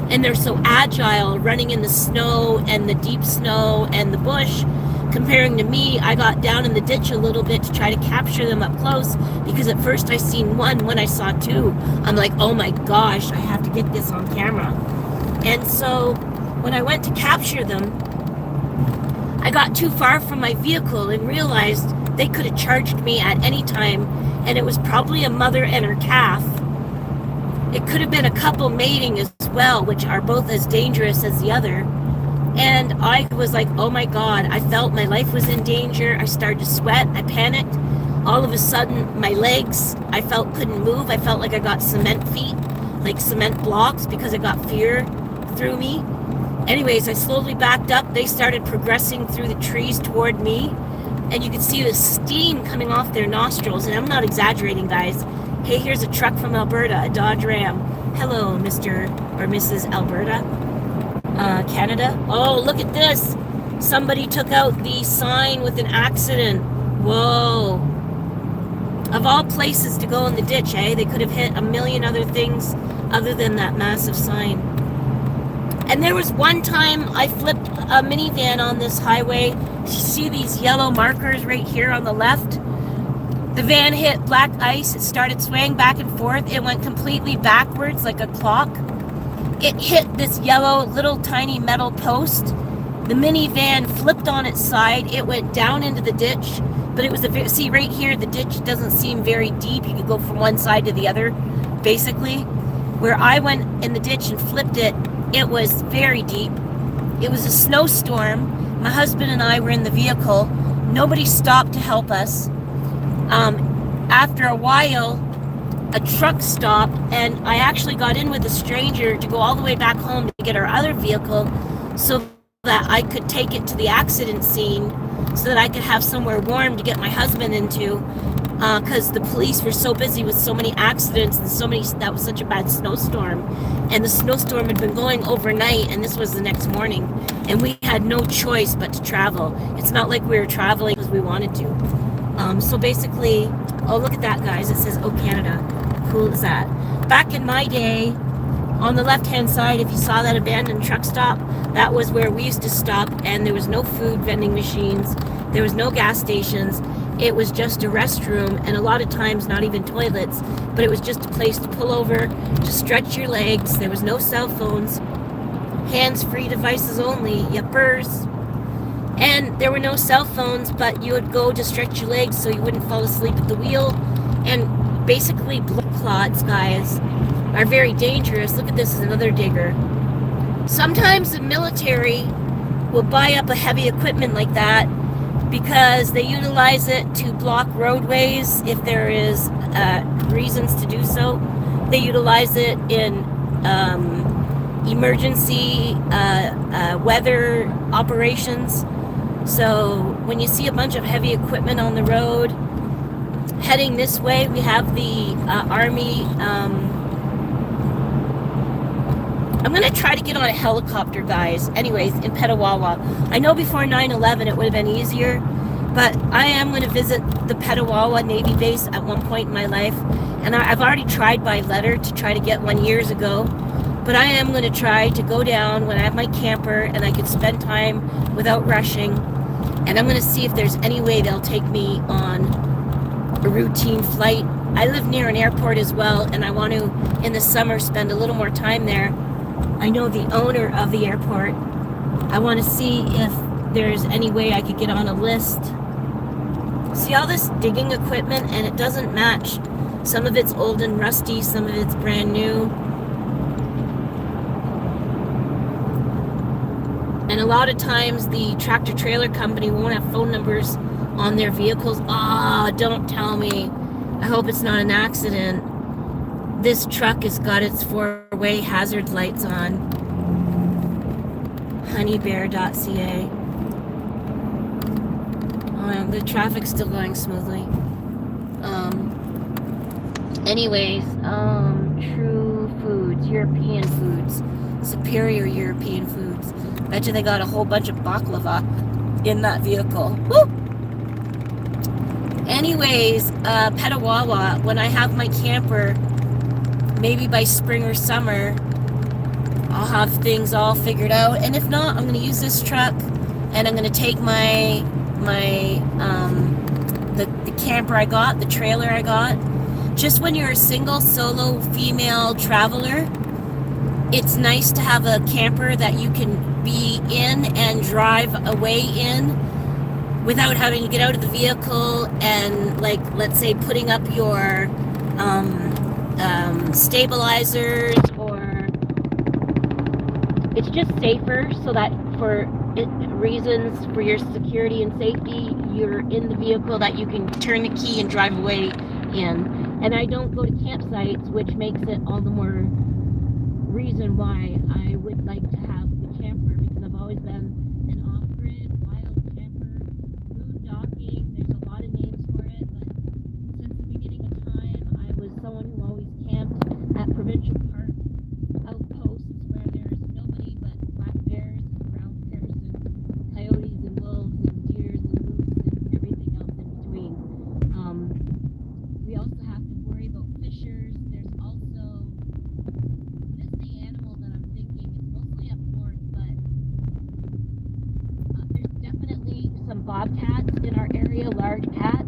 and they're so agile running in the snow and the deep snow and the bush. Comparing to me, I got down in the ditch a little bit to try to capture them up close, because at first I seen 1, when I saw 2, I'm like, oh my gosh, I have to get this on camera. And so when I went to capture them, I got too far from my vehicle and realized they could have charged me at any time, and it was probably a mother and her calf. It could have been a couple mating as well, which are both as dangerous as the other. And I was like, oh my God, I felt my life was in danger. I started to sweat. I panicked. All of a sudden, my legs, I felt couldn't move. I felt like I got cement feet, like cement blocks, because I got fear through me. Anyways, I slowly backed up. They started progressing through the trees toward me. And you could see the steam coming off their nostrils. And I'm not exaggerating, guys. Hey, here's a truck from Alberta, a Dodge Ram. Hello, Mr. or Mrs. Alberta. Canada. Oh, look at this. Somebody took out the sign with an accident. Whoa. Of all places to go in the ditch, eh? They could have hit a million other things other than that massive sign. And there was one time I flipped a minivan on this highway. You see these yellow markers right here on the left? The van hit black ice. It started swaying back and forth. It went completely backwards like a clock. It hit this yellow little tiny metal post. The minivan flipped on its side. It went down into the ditch, but it was see right here, the ditch doesn't seem very deep. You could go from one side to the other, basically. Where I went in the ditch and flipped it, it was very deep. It was a snowstorm. My husband and I were in the vehicle. Nobody stopped to help us. After a while, a truck stopped, and I actually got in with a stranger to go all the way back home to get our other vehicle so that I could take it to the accident scene, so that I could have somewhere warm to get my husband into, because the police were so busy with so many accidents and that was such a bad snowstorm, and the snowstorm had been going overnight, and this was the next morning, and we had no choice but to travel. It's not like we were traveling because we wanted to. So basically, oh, look at that, guys. It says, oh, Canada. Cool is that? Back in my day, on the left-hand side, if you saw that abandoned truck stop, that was where we used to stop, and there was no food vending machines. There was no gas stations. It was just a restroom, and a lot of times not even toilets, but it was just a place to pull over, to stretch your legs. There was no cell phones. Hands-free devices only. Yuppers. And there were no cell phones, but you would go to stretch your legs so you wouldn't fall asleep at the wheel. And basically, blood clots, guys, are very dangerous. Look at this, is another digger. Sometimes the military will buy up a heavy equipment like that because they utilize it to block roadways if there is reasons to do so. They utilize it in emergency weather operations. So when you see a bunch of heavy equipment on the road heading this way, we have the Army. I'm going to try to get on a helicopter, guys. Anyways, in Petawawa. I know before 9/11 it would have been easier, but I am going to visit the Petawawa Navy base at one point in my life. And I've already tried by letter to try to get one years ago. But I am going to try to go down when I have my camper and I could spend time without rushing. And I'm going to see if there's any way they'll take me on a routine flight. I live near an airport as well, and I want to, in the summer, spend a little more time there. I know the owner of the airport. I want to see if there's any way I could get on a list. See all this digging equipment, and it doesn't match. Some of it's old and rusty, some of it's brand new. And a lot of times the tractor trailer company won't have phone numbers on their vehicles. Ah, don't tell me. I hope it's not an accident. This truck has got its 4-way hazard lights on. Honeybear.ca. Oh, the traffic's still going smoothly. Anyways, True Foods, European Foods, Superior European Foods. Bet you they got a whole bunch of baklava in that vehicle. Woo! Anyways, Petawawa, when I have my camper, maybe by spring or summer, I'll have things all figured out. And if not, I'm going to use this truck, and I'm going to take the camper I got, the trailer I got. Just when you're a single, solo, female traveler, it's nice to have a camper that you can be in and drive away in without having to get out of the vehicle and, like, let's say, putting up your stabilizers, or it's just safer so that for reasons for your security and safety, you're in the vehicle that you can turn the key and drive away in. And I don't go to campsites, which makes it all the more reason why I would like to have the camper, because I've always been an off-grid, wild camper, boondocking. There's a lot of names for it, but since the beginning of time, I was someone who always camped at provincial park outposts where there's nobody but black bears and brown bears and coyotes and wolves and deers and moose and everything else in between. We also have to worry about fishers. There's also, this is the animal that I'm thinking. It's mostly up north, but there's definitely some bobcats in our area, large cats.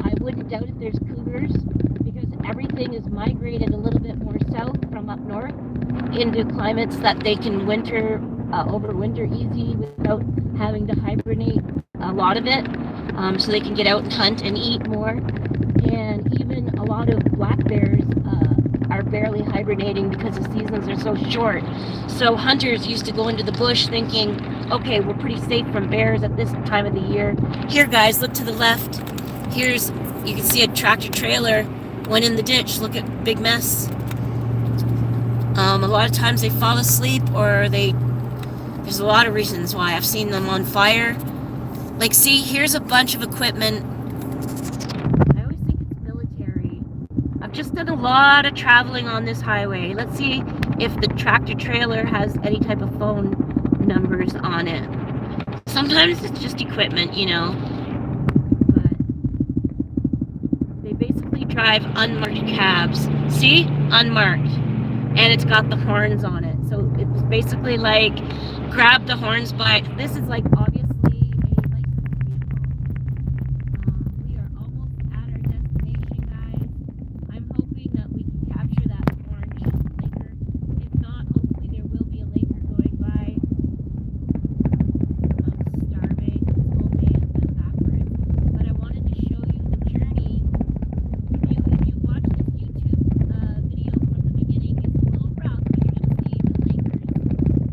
I wouldn't doubt if there's cougars, because everything is migrated a little bit more south from up north into climates that they can overwinter easy without having to hibernate a lot of it. So they can get out and hunt and eat more. And even a lot of black bears are barely hibernating because the seasons are so short. So hunters used to go into the bush thinking, okay, we're pretty safe from bears at this time of the year. Here, guys, look to the left. You can see a tractor trailer went in the ditch. Look at big mess. A lot of times they fall asleep, or there's a lot of reasons why. I've seen them on fire. Like, see, here's a bunch of equipment. I always think it's military. I've just done a lot of traveling on this highway. Let's see if the tractor trailer has any type of phone numbers on it. Sometimes it's just equipment, you know. But they basically drive unmarked cabs. See? Unmarked. And it's got the horns on it. So it's basically like, grab the horns by, this is like obviously a licensed vehicle. We are almost at our destination, guys. I'm hoping that we can capture that orange Laker. If not, hopefully there will be a Laker going by. I'm starving. This whole day has been backwards. But I wanted to show you the journey. If you watch this YouTube video from the beginning, it's a little rough, but you're going to see the Lakers.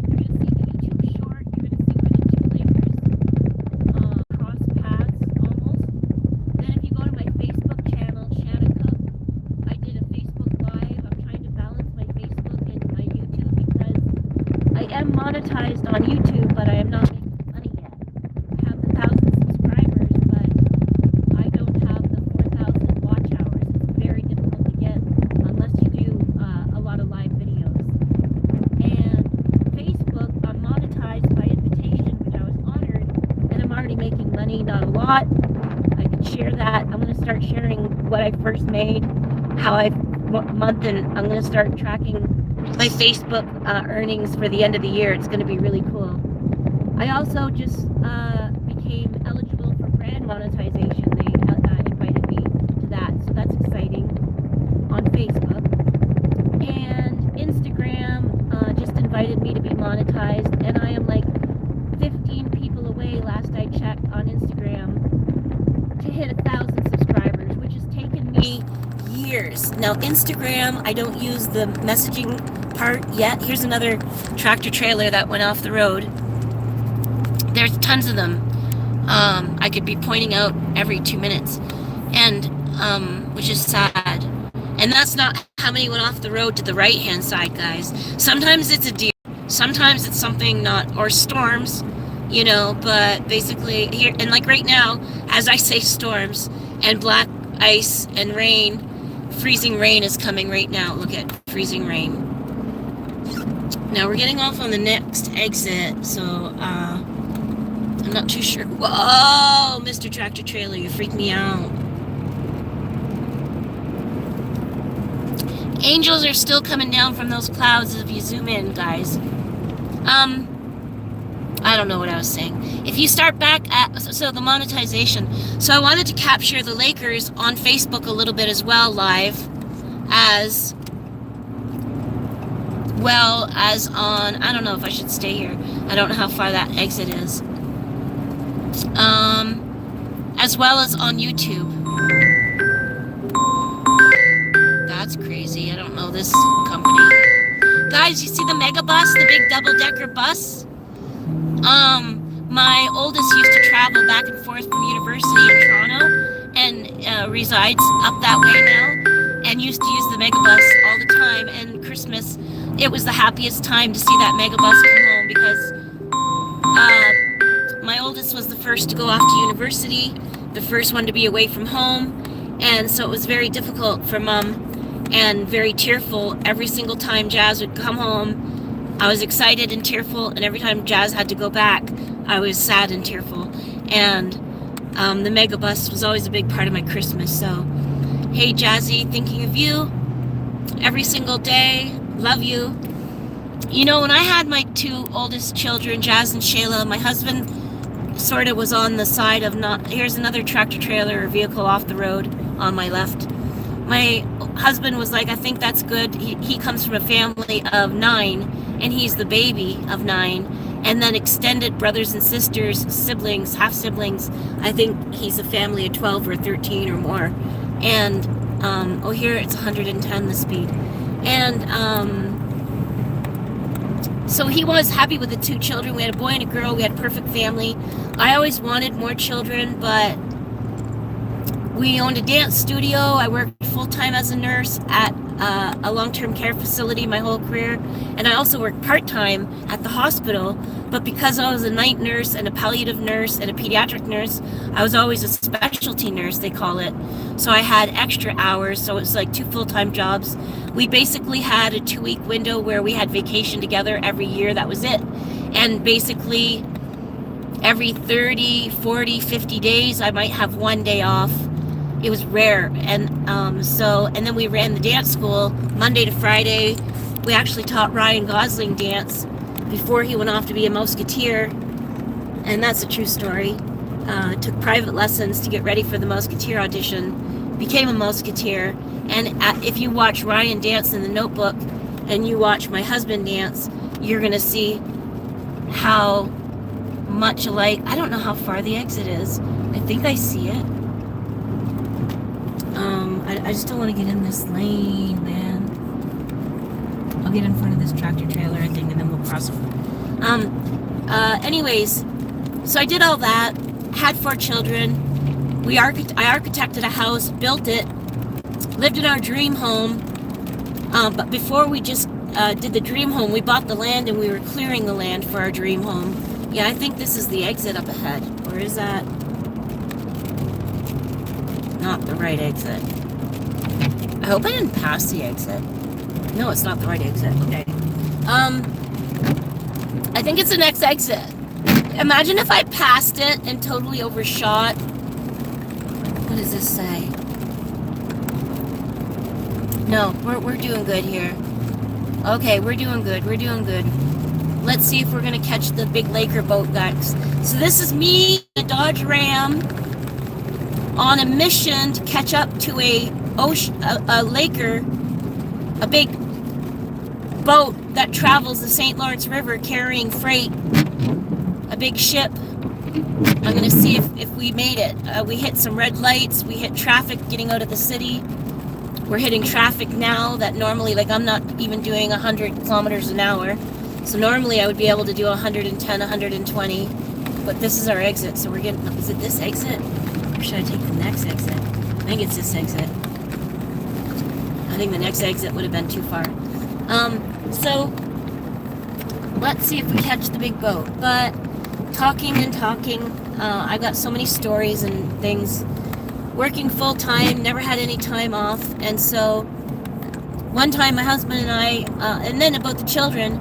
You're going to see the YouTube short. You're going to see where the two Lakers monetized on YouTube, but I am not making money yet. I have the 1,000 subscribers, but I don't have the 4,000 watch hours. It's very difficult to get unless you do a lot of live videos. And Facebook, I'm monetized by invitation, which I was honored, and I'm already making money, not a lot. I could share that. I'm going to start sharing what I first made, how I month, and I'm going to start tracking my Facebook earnings for the end of the year. It's going to be really cool. I also just became eligible for brand monetization. They invited me to that, so that's exciting on Facebook. And Instagram just invited me to be monetized, and I am like 15 people away, last I checked, on Instagram to hit 1,000 subscribers, which has taken me years. Now, Instagram, I don't use the messaging part yet. Here's another tractor trailer that went off the road. There's tons of them. I could be pointing out every 2 minutes, and which is sad. And that's not how many went off the road to the right-hand side, guys. Sometimes it's a deer. Sometimes it's something not, or storms, you know, but basically here, and like right now, as I say storms, and black ice and rain, freezing rain is coming right now. Look at freezing rain. Now we're getting off on the next exit, so I'm not too sure. Whoa, Mr. Tractor Trailer, you freaked me out. Angels are still coming down from those clouds if you zoom in, guys. I don't know what I was saying. If you start back at, so the monetization. So I wanted to capture the Lakers on Facebook a little bit as well, live, as well as on, I don't know if I should stay here. I don't know how far that exit is. As well as on YouTube. That's crazy. I don't know this company. Guys, you see the mega bus, the big double-decker bus? My oldest used to travel back and forth from university in Toronto and resides up that way now, and used to use the mega bus all the time. And Christmas, it was the happiest time to see that mega bus come home, because my oldest was the first to go off to university, the first one to be away from home, and so it was very difficult for Mom and very tearful every single time Jazz would come home. I was excited and tearful, and every time Jazz had to go back, I was sad and tearful. And the mega bus was always a big part of my Christmas. So, hey Jazzy, thinking of you every single day. Love you. You know, when I had my two oldest children, Jazz and Shayla, my husband sort of was on the side of not. Here's another tractor trailer or vehicle off the road on my left. My husband was like, I think that's good. He comes from a family of 9, and he's the baby of 9, and then extended brothers and sisters, siblings, half siblings. I think he's a family of 12 or 13 or more. And oh, here it's 110 the speed. And so he was happy with the 2 children. We had a boy and a girl. We had a perfect family. I always wanted more children, but we owned a dance studio. I worked full-time as a nurse at a long-term care facility my whole career, and I also worked part-time at the hospital. But because I was a night nurse and a palliative nurse and a pediatric nurse, I was always a specialty nurse, they call it. So I had extra hours, so it was like 2 full-time jobs. We basically had a 2-week window where we had vacation together every year. That was it. And basically every 30, 40, 50 days, I might have 1 day off. It was rare. And and then we ran the dance school Monday to Friday. We actually taught Ryan Gosling dance before he went off to be a Musketeer, and that's a true story. Took private lessons to get ready for the Musketeer audition, became a Musketeer, and if you watch Ryan dance in The Notebook and you watch my husband dance, you're gonna see how much alike. I don't know how far the exit is. I think I see it. I just don't want to get in this lane, man. I'll get in front of this tractor trailer, I think, and then we'll cross over. Anyways, so I did all that, had 4 children. I architected a house, built it, lived in our dream home. But before we just did the dream home. We bought the land and we were clearing the land for our dream home. Yeah, I think this is the exit up ahead. Or is that not the right exit? I hope I didn't pass the exit. No, it's not the right exit. Okay. I think it's the next exit. Imagine if I passed it and totally overshot. What does this say? No, we're doing good here. Okay, we're doing good. We're doing good. Let's see if we're gonna catch the big Laker boat, guys. So this is me, a Dodge Ram, on a mission to catch up to a Laker, a big boat that travels the St. Lawrence River carrying freight, a big ship. I'm gonna see if we made it. We hit some red lights. We hit traffic getting out of the city. We're hitting traffic now that normally, like, I'm not even doing 100 kilometers an hour. So normally I would be able to do 110, 120. But this is our exit, so we're getting, is it this exit? Or should I take the next exit? I think it's this exit. I think the next exit would have been too far. So let's see if we catch the big boat. But talking and talking, I've got so many stories and things. Working full time, never had any time off, and so one time my husband and I, and then about the children,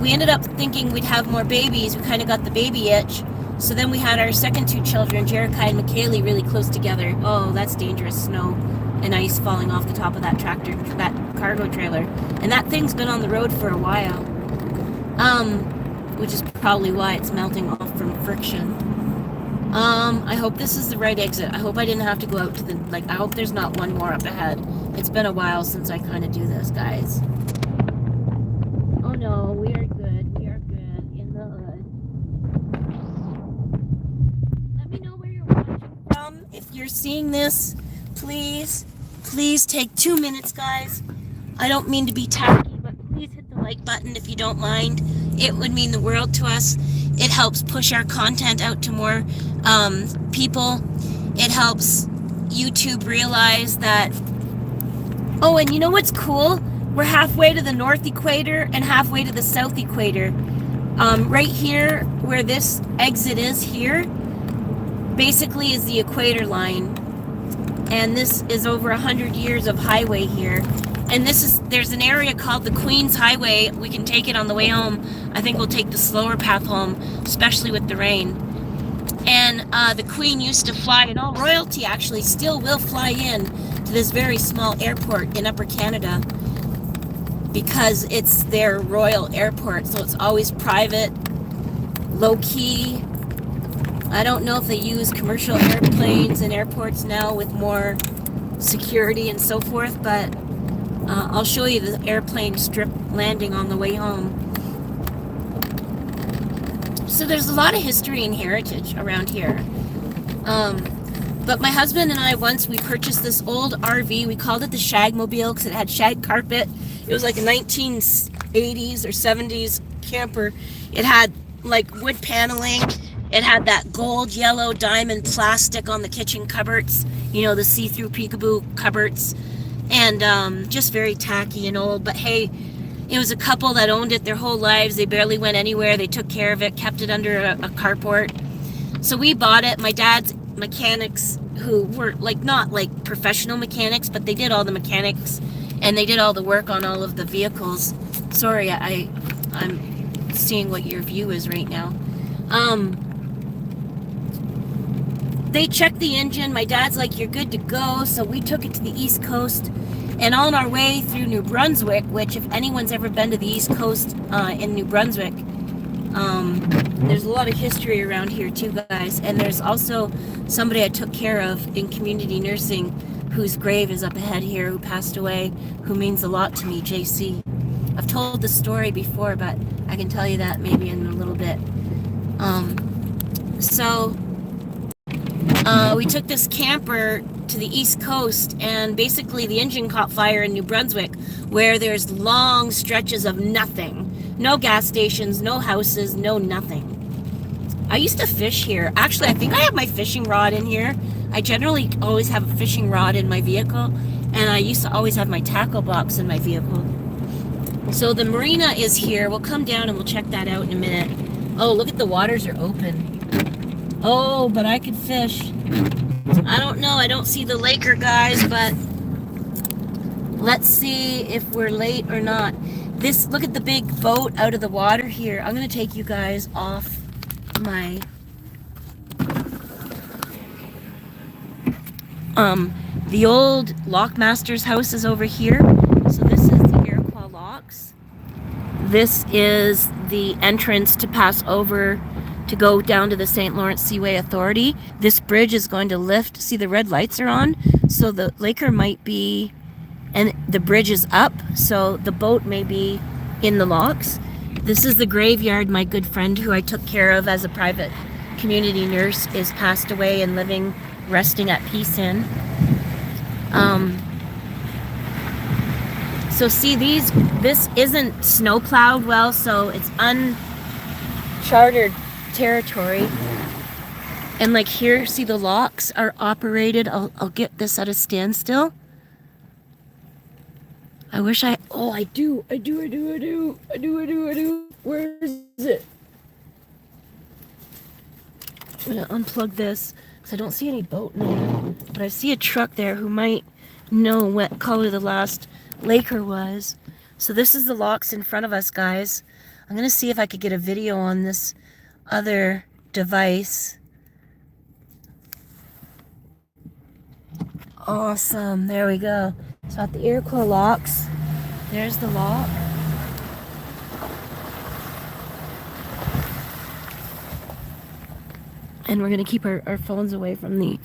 we ended up thinking we'd have more babies. We kind of got the baby itch. So then we had our second two children, Jerikai and McKaylee, really close together. Oh, that's dangerous, snow and ice falling off the top of that tractor, that cargo trailer. And that thing's been on the road for a while, which is probably why it's melting off from friction. I hope this is the right exit. I hope I didn't have to go out to the, like, I hope there's not one more up ahead. It's been a while since I kind of do this, guys. Oh no, we are good. We are good in the hood. Let me know where you're watching from. If you're seeing this, please take 2 minutes, guys. I don't mean to be tacky, but please hit the like button if you don't mind. It would mean the world to us. It helps push our content out to more people. It helps YouTube realize that. Oh, and you know what's cool? We're halfway to the North Equator and halfway to the South Equator. Right here, where this exit is here, basically is the equator line. And this is over 100 years of highway here. And there's an area called the Queen's Highway. We can take it on the way home. I think we'll take the slower path home, especially with the rain. And the Queen used to fly, and all royalty actually still will fly in to this very small airport in Upper Canada because it's their royal airport. So it's always private, low-key. I don't know if they use commercial airplanes in airports now with more security and so forth, but I'll show you the airplane strip landing on the way home. So there's a lot of history and heritage around here. But my husband and I, once we purchased this old RV, we called it the Shagmobile because it had shag carpet. It was like a 1980s or 70s camper. It had like wood paneling. It had that gold, yellow, diamond plastic on the kitchen cupboards. You know, the see-through peekaboo cupboards. And just very tacky and old. But hey, it was a couple that owned it their whole lives. They barely went anywhere. They took care of it, kept it under a carport. So we bought it. My dad's mechanics, who were like not like professional mechanics, but they did all the mechanics and they did all the work on all of the vehicles. Sorry, I'm seeing what your view is right now. They checked the engine. My dad's like, you're good to go. So we took it to the East Coast. And on our way through New Brunswick, which if anyone's ever been to the East Coast in New Brunswick, there's a lot of history around here too, guys. And there's also somebody I took care of in community nursing whose grave is up ahead here, who passed away, who means a lot to me, JC. I've told the story before, but I can tell you that maybe in a little bit. We took this camper to the East Coast, and basically the engine caught fire in New Brunswick, where there's long stretches of nothing. No gas stations, no houses, no nothing. I used to fish here. Actually, I think I have my fishing rod in here. I generally always have a fishing rod in my vehicle, and I used to always have my tackle box in my vehicle. So the marina is here. We'll come down and we'll check that out in a minute. Oh, look at the waters are open. Oh, but I could fish. I don't know. I don't see the Laker guys, but let's see if we're late or not. Look at the big boat out of the water here. I'm going to take you guys off my the old lockmaster's house is over here. So this is the Iroquois locks. This is the entrance to pass over to go down to the St. Lawrence Seaway Authority. This bridge is going to lift. See, the red lights are on, so the Laker might be, and the bridge is up, so the boat may be in the locks. This is the graveyard. My good friend who I took care of as a private community nurse is passed away and living, resting at peace in. So see, this isn't snow plowed well, so it's uncharted territory. And like here, see, the locks are operated. I'll get this at a standstill. I wish I do. Where is it? I'm gonna unplug this because I don't see any boat now, but I see a truck there who might know what color the last Laker was. So this is the locks in front of us, guys. I'm gonna see if I could get a video on this other device. Awesome, there we go. So at the Iroquois locks, there's the lock. And we're gonna keep our phones away from the...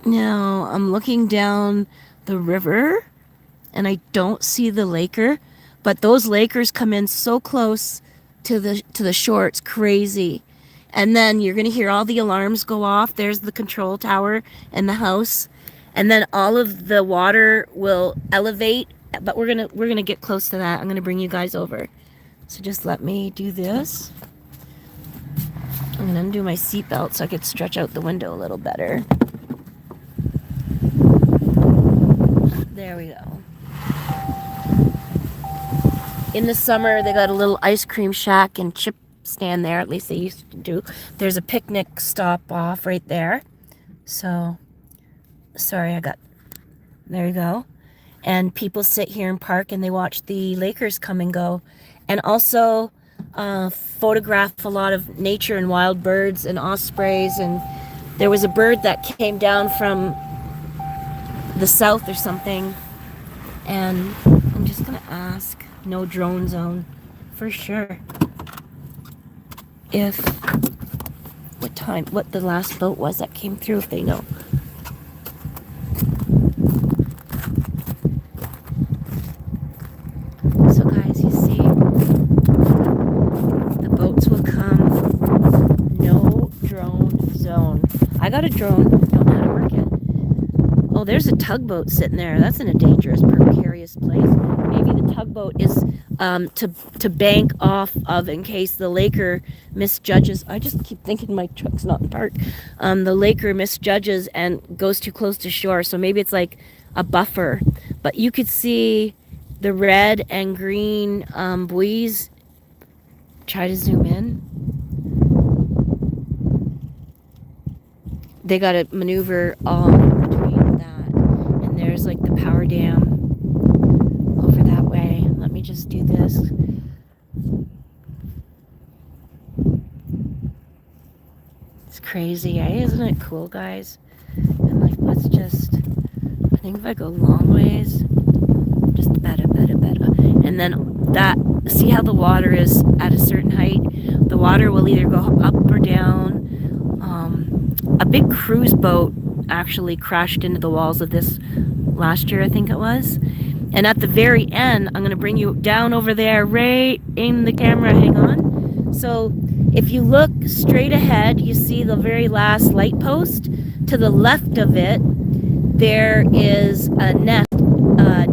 Now, I'm looking down the river and I don't see the Laker, but those Lakers come in so close to the shore, it's crazy. And then you're gonna hear all the alarms go off. There's the control tower and the house. And then all of the water will elevate, but we're gonna get close to that. I'm gonna bring you guys over. So just let me do this. I'm gonna undo my seatbelt so I could stretch out the window a little better. There we go. In the summer, they got a little ice cream shack and chip stand there. At least they used to do. There's a picnic stop off right there. So, sorry, there you go. And people sit here and park and they watch the Lakers come and go. And also photograph a lot of nature and wild birds and ospreys. And there was a bird that came down from the south or something. And I'm just gonna ask, no drone zone for sure, what the last boat was that came through, if they know. So guys, you see, the boats will come. No drone zone. I got a drone, don't know how to work it. Oh, there's a tugboat sitting there. That's in a dangerous, precarious place. Maybe the tugboat is to bank off of in case the Laker misjudges. I just keep thinking my truck's not in park. The Laker misjudges and goes too close to shore. So maybe it's like a buffer. But you could see the red and green buoys. Try to zoom in. They got to maneuver between that. And there's like the power dam over that way. Let me just do this. It's crazy, eh? Isn't it cool, guys? And like, let's just, I think if I go long ways, just better. And then that, see how the water is at a certain height? The water will either go up or down. A big cruise boat actually crashed into the walls of this last year, I think it was. And at the very end, I'm going to bring you down over there, right in the camera, hang on. So if you look straight ahead, you see the very last light post. To the left of it, there is a nest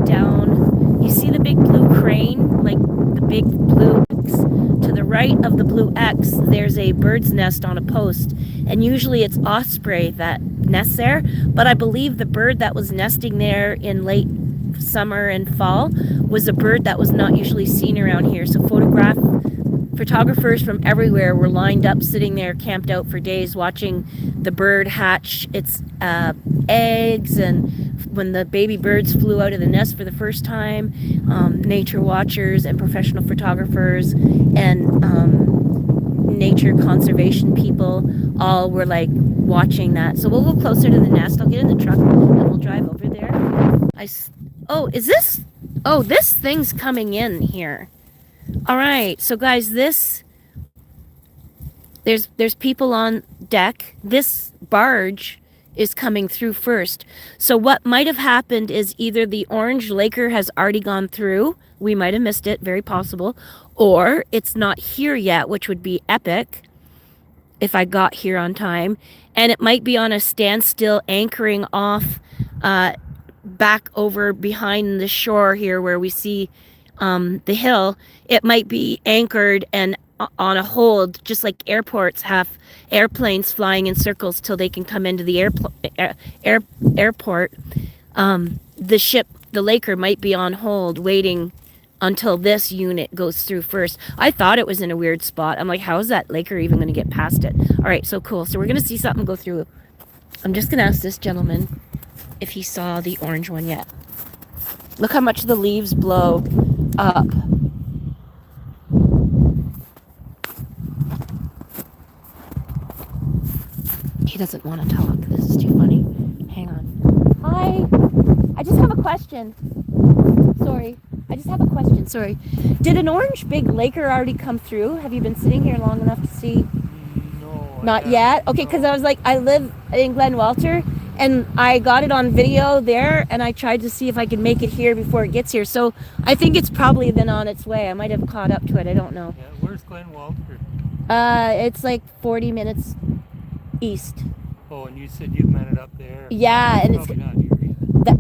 down. You see the big blue crane, like the big blue X? To the right of the blue X, there's a bird's nest on a post. And usually it's osprey that nests there. But I believe the bird that was nesting there in late summer and fall was a bird that was not usually seen around here. So photographers from everywhere were lined up, sitting there, camped out for days, watching the bird hatch its eggs, and when the baby birds flew out of the nest for the first time, nature watchers and professional photographers and nature conservation people all were like watching that. So we'll go closer to the nest. I'll get in the truck and we'll drive over there. Oh, is this? Oh, this thing's coming in here. All right, so guys, there's people on deck. This barge is coming through first. So what might have happened is either the orange Laker has already gone through, we might have missed it, very possible, or it's not here yet, which would be epic if I got here on time, and it might be on a standstill anchoring off back over behind the shore here where we see the hill. It might be anchored and on a hold, just like airports have airplanes flying in circles till they can come into the airport. The ship, the Laker, might be on hold waiting until this unit goes through first. I thought it was in a weird spot. I'm like, how is that Laker even going to get past it? All right, so cool. So we're going to see something go through. I'm just going to ask this gentleman if he saw the orange one yet. Look how much the leaves blow up. He doesn't want to talk. This is too funny. Hang on. Hi. I just have a question. Sorry. Did an orange big Laker already come through? Have you been sitting here long enough to see? No. Not yet? Okay, because I was like, I live in Glen Welter, and I got it on video there, and I tried to see if I could make it here before it gets here. So I think it's probably then on its way. I might have caught up to it. I don't know. Yeah, where's Glen Welter? It's like 40 minutes east. Oh, and you said you met it up there? Yeah, and it's probably not here yet.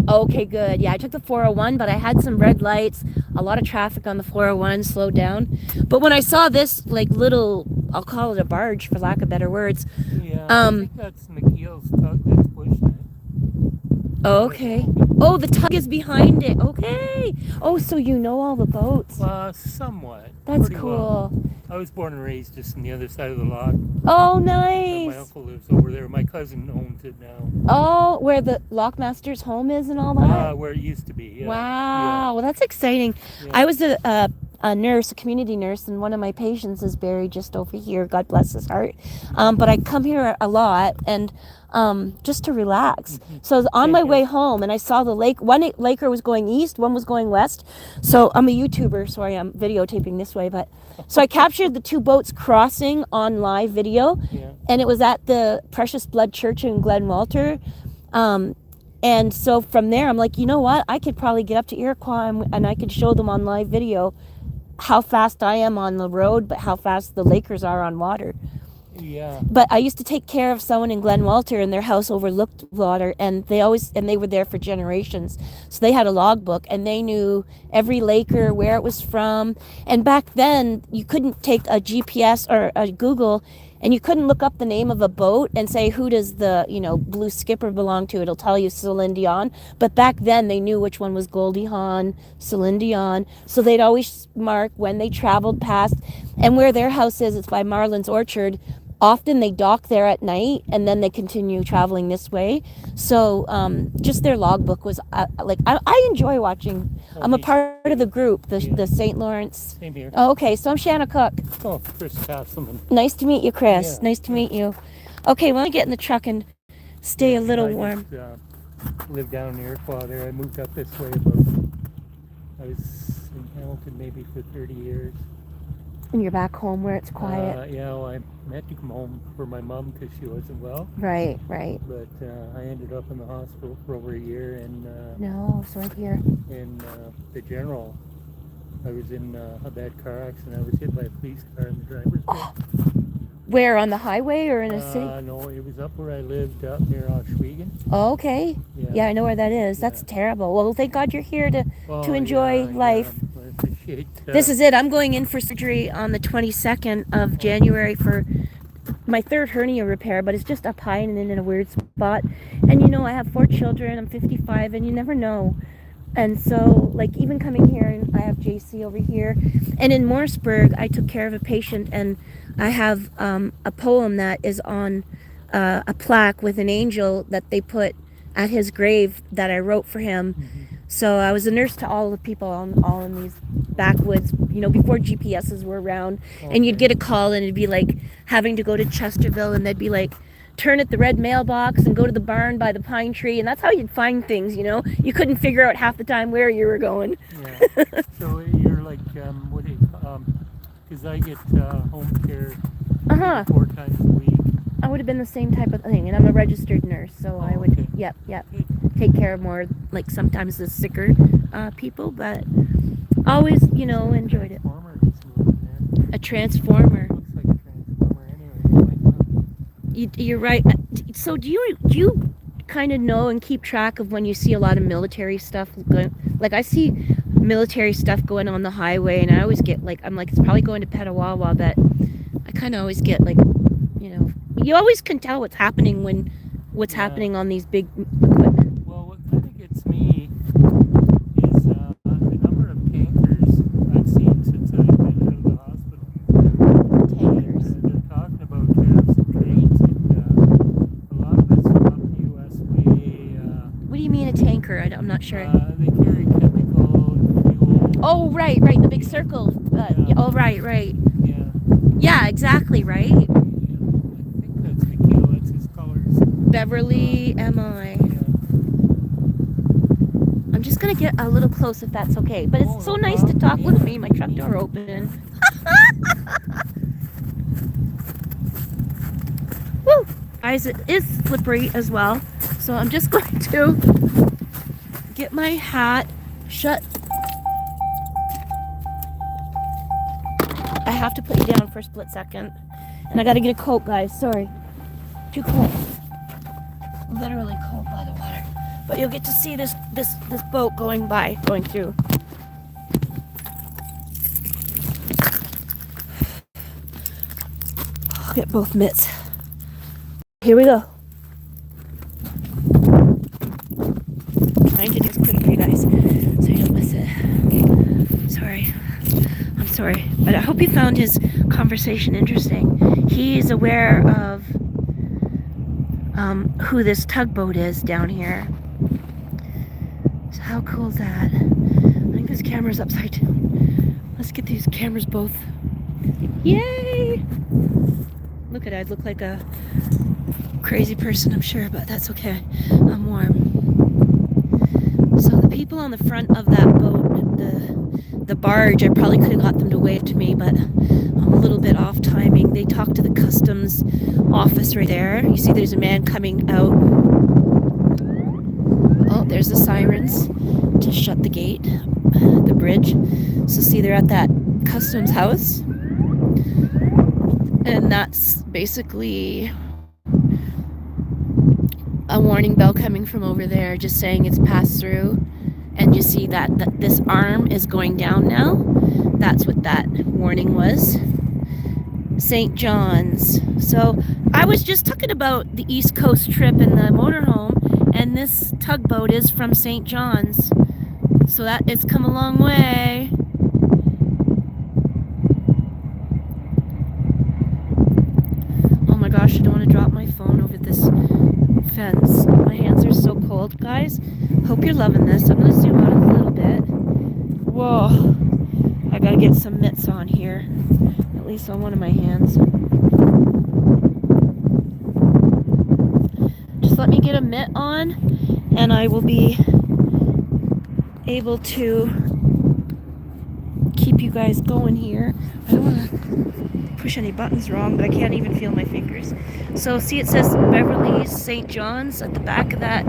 okay, good. Yeah, I took the 401, but I had some red lights, a lot of traffic on the 401, slowed down. But when I saw this, like, little, I'll call it a barge for lack of better words. Yeah, I think that's McKeel's tug that's pushing it. Okay. Oh, the tug is behind it. Okay. Oh, so you know all the boats. Somewhat. That's Pretty cool. Well. I was born and raised just on the other side of the lock. Oh, nice. My uncle lives over there. My cousin owns it now. Oh, where the lockmaster's home is and all that? Where it used to be, yeah. Wow. Yeah. Well, that's exciting. Yeah. I was a nurse, a community nurse, and one of my patients is buried just over here. God bless his heart. But I come here a lot and just to relax. So I was on my way home and I saw the lake. One Laker was going east, one was going west. So I'm a YouTuber. Sorry, I'm videotaping this way, but so I captured the two boats crossing on live video, and it was at the Precious Blood Church in Glen Welter. And so from there, I'm like, you know what? I could probably get up to Iroquois and I could show them on live video how fast I am on the road, but how fast the Lakers are on water. Yeah. But I used to take care of someone in Glen Welter, and their house overlooked water, and they were there for generations. So they had a logbook, and they knew every Laker, where it was from. And back then, you couldn't take a GPS or a Google, and you couldn't look up the name of a boat and say, who does the, Blue Skipper belong to? It'll tell you Celine Dion. But back then, they knew which one was Goldie Hawn, Celine Dion. So they'd always mark when they traveled past. And where their house is, it's by Marlin's Orchard. Often they dock there at night, and then they continue traveling this way. So just their logbook was, I enjoy watching. I'm a part of the group, the St. Lawrence. Same here. Oh, okay, so I'm Shana Cook. Oh, Chris Castleman. Nice to meet you, Chris. Yeah. Nice to meet you. Okay, well, I get in the truck and stay a little warm. I lived down in Iroquois there. I moved up this way I was in Hamilton maybe for 30 years. And you're back home where it's quiet. Well, I had to come home for my mom because she wasn't well. Right. But I ended up in the hospital for over a year, and no, sorry to hear. in the general, I was in a bad car accident. I was hit by a police car in the driver's seat. Where, on the highway or in a city? No, it was up where I lived, up near Oswego. Oh, okay. Yeah, I know where that is. That's terrible. Well, thank God you're here to enjoy life. Yeah, I appreciate This is it. I'm going in for surgery on the 22nd of January for my third hernia repair, but it's just up high and in a weird spot. And I have 4 children. I'm 55, and you never know. And so, like, even coming here, and I have JC over here, and in Morrisburg, I took care of a patient, and I have a poem that is on a plaque with an angel that they put at his grave that I wrote for him. So I was a nurse to all the people all in these backwoods, you know, before GPSs were around. And you'd get a call, and it'd be like having to go to Chesterville, and they'd be like, turn at the red mailbox and go to the barn by the pine tree, and that's how you'd find things, you know. You couldn't figure out half the time where you were going. Yeah. So you're like, what do you, because I get home care 4 times a week. I would have been the same type of thing, and I'm a registered nurse, so I would, yep, take care of more, like, sometimes the sicker people, but always, you know, enjoyed it. A transformer. Looks like a transformer anyway. You're right. So do you kind of know and keep track of when you see a lot of military stuff going? Like, I see military stuff going on the highway, and I always get like, I'm like, it's probably going to Petawawa, but I kind of always get like, you know, you always can tell what's happening when happening on these big equipment. Well, what kind of gets me is the number of tankers I've seen since I've been out of the hospital. Tankers. They're talking about tariffs and trains, and a lot of it's from the U.S. way. What do you mean a tanker? I'm not sure. They carry chemical, fuel. Oh, right, the big circle. Yeah. Oh, right. Yeah. Yeah, exactly, right. I think that's Mikhail, that's his colors. Beverly, M.I. Yeah. I'm just gonna get a little close if that's okay. But it's so nice to talk with me. My truck door open. Woo! Guys, it is slippery as well. So I'm just going to get my hat shut. I have to put you down for a split second. And I gotta get a coat, guys. Sorry. Too cold. Literally cold by the water. But you'll get to see this boat going through. I'll get both mitts. Here we go. Trying to do this quick for you guys so you don't miss it. Okay. Sorry. I'm sorry. But I hope you found his conversation interesting. He's aware of who this tugboat is down here. So how cool is that? I think this camera's upside down. Let's get these cameras both. Yay! Look at it. I look like a crazy person, I'm sure, but that's okay. I'm warm. So the people on the front of that boat, the barge, I probably could have got them to wave to me, but I'm a little bit off timing. They talked to the customs office right there. You see there's a man coming out. Oh, there's the sirens to shut the gate, the bridge. So see, they're at that customs house. And that's basically a warning bell coming from over there, just saying it's passed through. And you see that this arm is going down now. That's what that warning was. St. John's. So I was just talking about the East Coast trip in the motorhome, and this tugboat is from St. John's. So that it's come a long way. Oh my gosh, I don't want to drop my phone over this fence. My hands are so cold, guys. Hope you're loving this. I'm going to zoom out a little bit. Whoa. I got to get some mitts on here. At least on one of my hands. Just let me get a mitt on, and I will be able to keep you guys going here. I don't want to push any buttons wrong, but I can't even feel my fingers. So see, it says Beverly St. John's at the back of that.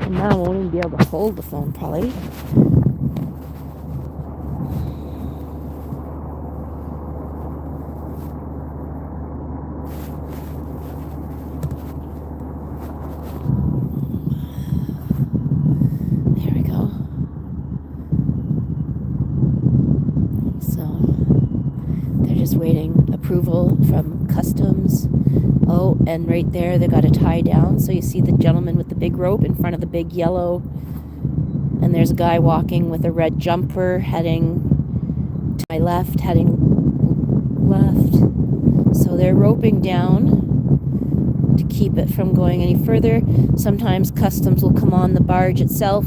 And now I won't even be able to hold the phone, probably. There we go. So they're just waiting approval from customs. Oh, And right there, they got a tie down. So you see the gentleman with the big rope in front of the big yellow. And there's a guy walking with a red jumper heading to my left, heading left. So they're roping down to keep it from going any further. Sometimes customs will come on the barge itself,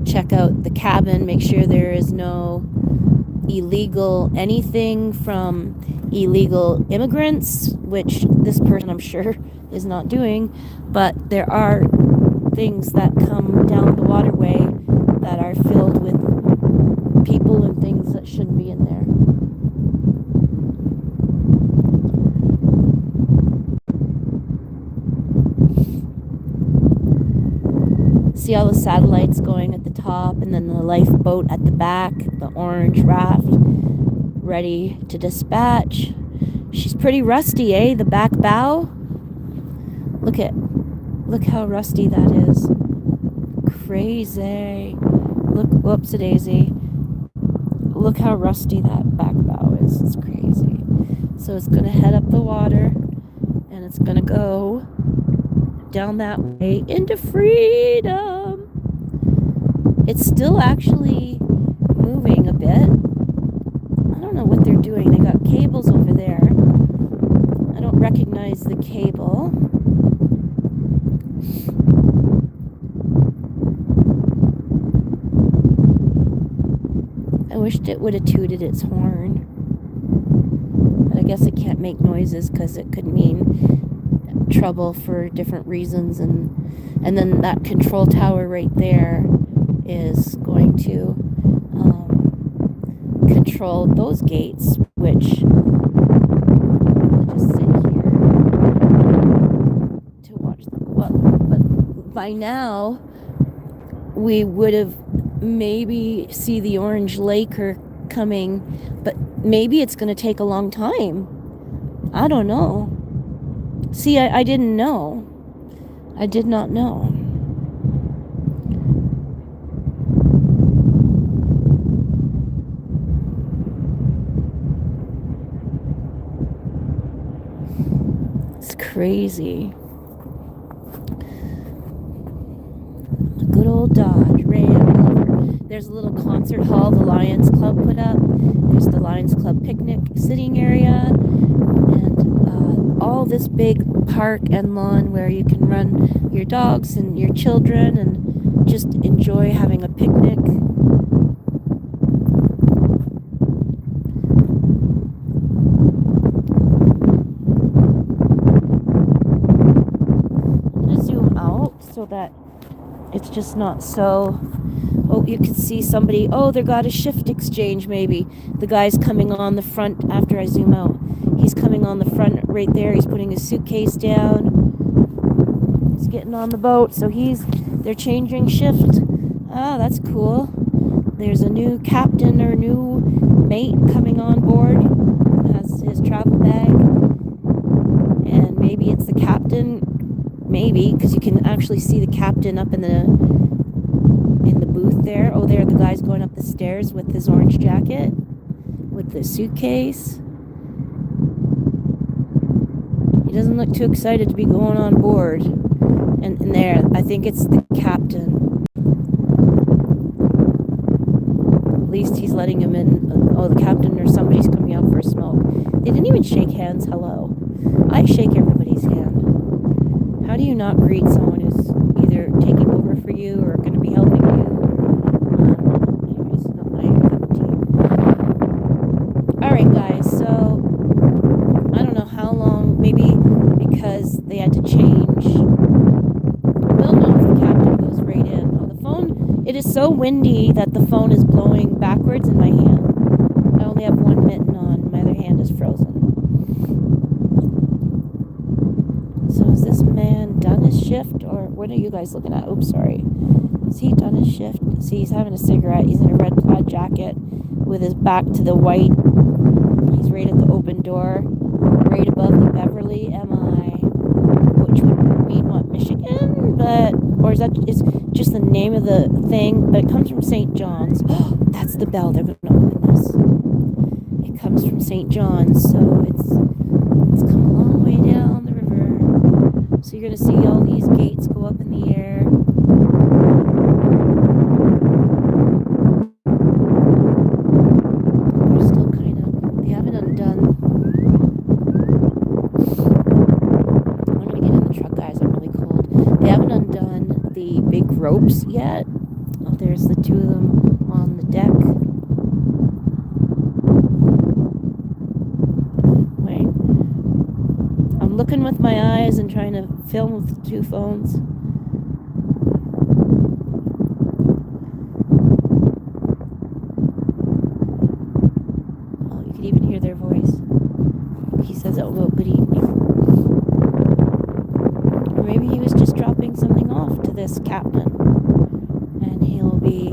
check out the cabin, make sure there is no illegal anything from illegal immigrants, which this person I'm sure is not doing, but there are things that come down the waterway that are filled with people and things that shouldn't be in there. See all the satellites going at the top, and then the lifeboat at the back, the orange raft ready to dispatch. She's pretty rusty, eh? The back bow. Look how rusty that is. Crazy. Look, whoops a daisy. Look how rusty that back bow is. It's crazy. So it's gonna head up the water, and it's gonna go down that way into freedom. It's still actually moving a bit. I don't know what they're doing. They got cables over there. I don't recognize the cable. I wished it would have tooted its horn. But I guess it can't make noises because it could mean trouble for different reasons. And then that control tower right there is going to control those gates, which I'll just sit here to watch them go up. But by now, we would have maybe see the orange laker coming, but maybe it's going to take a long time. I don't know. See, I didn't know. I did not know. It's crazy. A good old Dodge Ram. There's a little concert hall the Lions Club put up. There's the Lions Club picnic sitting area. And all this big park and lawn where you can run your dogs and your children and just enjoy having a picnic. I'm going to zoom out so that it's just not so... Oh, you can see somebody. Oh, they got a shift exchange maybe. The guy's coming on the front after I zoom out. He's coming on the front right there. He's putting his suitcase down. He's getting on the boat. So they're changing shift. Ah, that's cool. There's a new captain or new mate coming on board. Has his travel bag. And maybe it's the captain. Maybe, because you can actually see the captain up in the booth there. Oh, there the guy's going up the stairs with his orange jacket, with the suitcase. He doesn't look too excited to be going on board. And there, I think it's the captain. At least he's letting him in. Oh, the captain or somebody's coming out for a smoke. They didn't even shake hands. Hello. I shake everybody's hand. How do you not greet someone who's either taking over for you or going to be helping you? Anyways, not my cup of tea. Alright guys, so I don't know how long, maybe because they had to change. We'll know if the captain goes right in. Oh, the phone, it is so windy that the phone is blowing backwards in my hand. I only have one mitten on, my other hand is frozen. So is this man done his shift, or what are you guys looking at? Oops, sorry. Has he done his shift? See, he's having a cigarette. He's in a red plaid jacket with his back to the white. He's right at the open door, right above the Beverly MI, which would mean what, Michigan? Or is that just the name of the thing? But it comes from St. John's. Oh, that's the bell. They're going to open this. It comes from St. John's, so it's come a long way down the river. you're going to see all these gates go up in the air. They're still kind of, they haven't undone. I'm going to get in the truck, guys. I'm really cold. They haven't undone the big ropes yet. Oh, there's the two of them on the deck. Wait. I'm looking with my eyes and trying to film with two phones. Oh, you can even hear their voice. He says, oh, well, good evening. Or maybe he was just dropping something off to this captain. And he'll be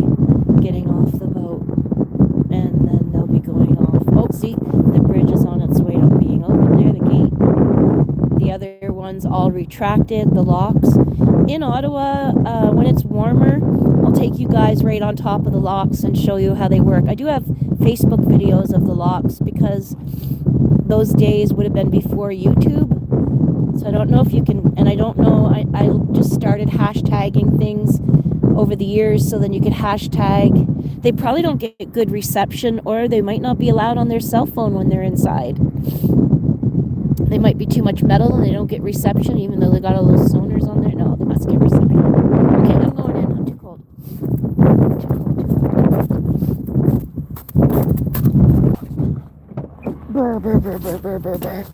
getting off the boat. And then they'll be going off. Oh, see, the bridge is on its way to being open there, the gate. The other ones all retracted, the locks. In Ottawa, when it's warmer, I'll take you guys right on top of the locks and show you how they work. I do have Facebook videos of the locks because those days would have been before YouTube. So I don't know if you can, and I don't know, I just started hashtagging things over the years so then you could hashtag. They probably don't get good reception, or they might not be allowed on their cell phone when they're inside. They might be too much metal and they don't get reception even though they got all those sonars on there. No, they must get reception. Okay, I'm going in. I'm too cold. Too cold. Brr, brr, brr, brr, brr, brr, brr.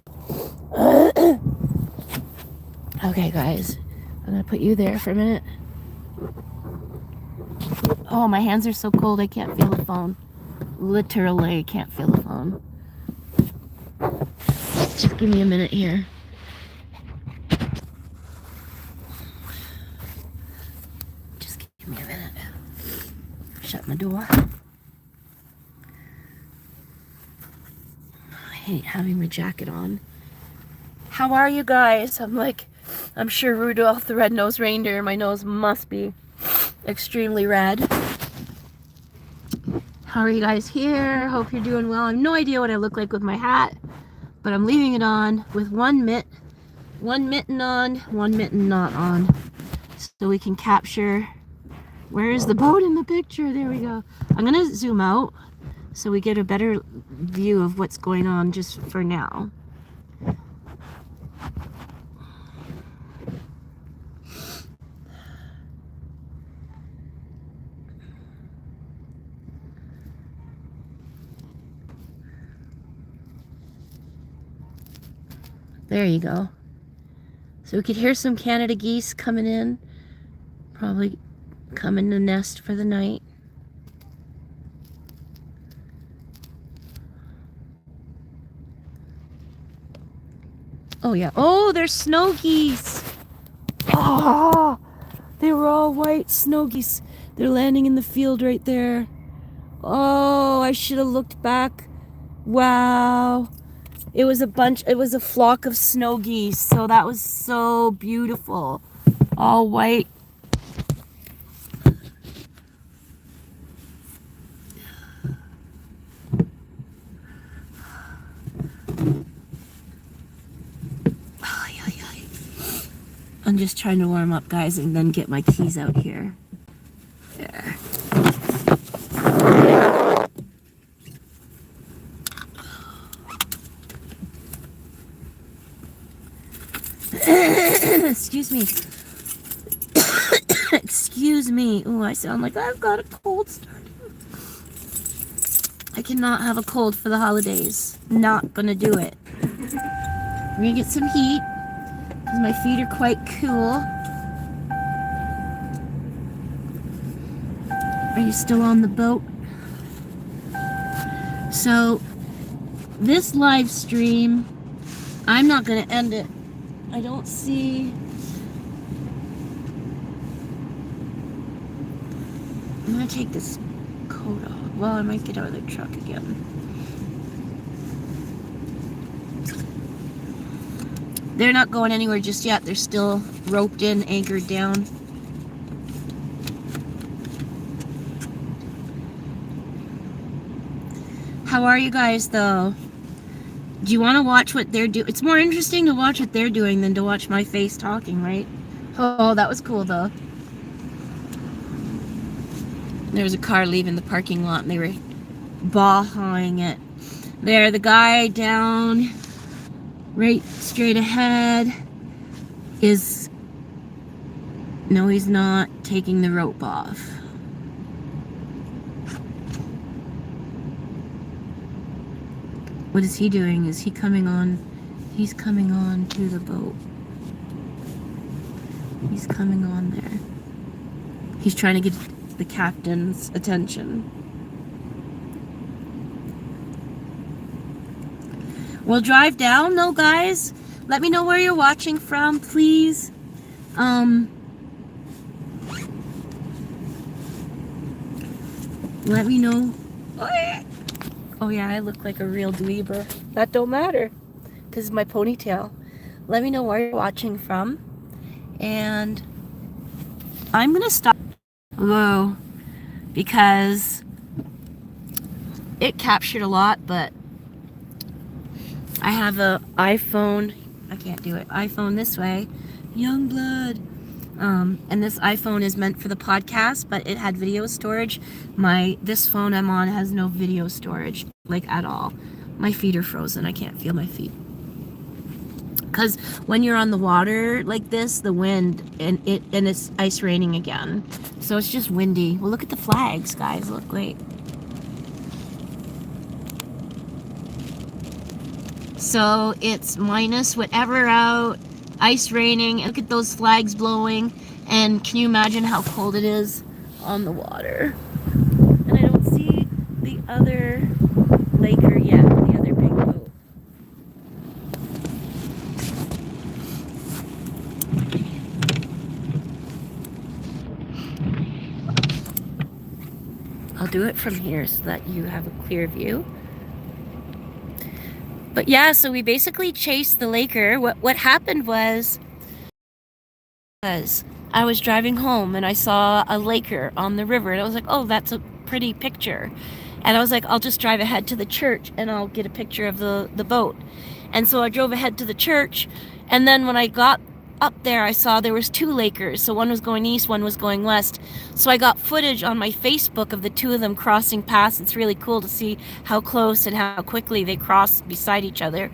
Okay, guys. I'm going to put you there for a minute. Oh, my hands are so cold I can't feel the phone. Literally can't feel the phone. Just give me a minute here. Just give me a minute. Shut my door. I hate having my jacket on. How are you guys? I'm sure Rudolph the Red-Nosed Reindeer. My nose must be extremely red. How are you guys here? Hope you're doing well. I have no idea what I look like with my hat, but I'm leaving it on with one mitten on, one mitten not on, so we can capture. Where is the boat in the picture? There we go. I'm gonna zoom out so we get a better view of what's going on just for now. There you go. So we could hear some Canada geese coming in. Probably coming to nest for the night. Oh yeah. Oh, there's snow geese. Oh, they were all white snow geese. They're landing in the field right there. Oh, I should have looked back. Wow. It was a flock of snow geese, so that was so beautiful. All white. I'm just trying to warm up, guys, and then get my keys out here. There. Excuse me. Excuse me. Oh, I sound like I've got a cold starting. I cannot have a cold for the holidays. Not gonna do it. We're gonna get some heat because my feet are quite cool. Are you still on the boat? So, this live stream, I'm not gonna end it. I don't see. I'm gonna take this coat off. Well, I might get out of the truck again. They're not going anywhere just yet. They're still roped in, anchored down. How are you guys, though? Do you want to watch what they're doing? It's more interesting to watch what they're doing than to watch my face talking, right? Oh, that was cool though. There was a car leaving the parking lot and they were bawling it. There, the guy down right straight ahead is... No, he's not taking the rope off. What is he doing? Is he coming on? He's coming on to the boat. He's coming on there. He's trying to get the captain's attention. We'll drive down, though, guys. Let me know where you're watching from, please. Let me know. Oh yeah, I look like a real dweeber. That don't matter, because it's my ponytail. Let me know where you're watching from. And I'm going to stop low because it captured a lot, but I have a iPhone. I can't do it. iPhone this way. Young blood. And this iPhone is meant for the podcast, but it had video storage. This phone I'm on has no video storage, like at all. My feet are frozen. I can't feel my feet. Because when you're on the water like this, the wind, and it's ice raining again. So it's just windy. Well, look at the flags, guys. Look, great. So it's minus whatever out, ice raining. Look at those flags blowing. And can you imagine how cold it is on the water? And I don't see the other laker yet, the other big boat. I'll do it from here so that you have a clear view. But yeah, so we basically chased the laker. What happened was I was driving home and I saw a laker on the river, and I was like, oh, that's a pretty picture. And I was like, I'll just drive ahead to the church and I'll get a picture of the boat. And so I drove ahead to the church, and then when I got up there, I saw there was two lakers. So one was going east, one was going west. So I got footage on my Facebook of the two of them crossing paths. It's really cool to see how close and how quickly they cross beside each other.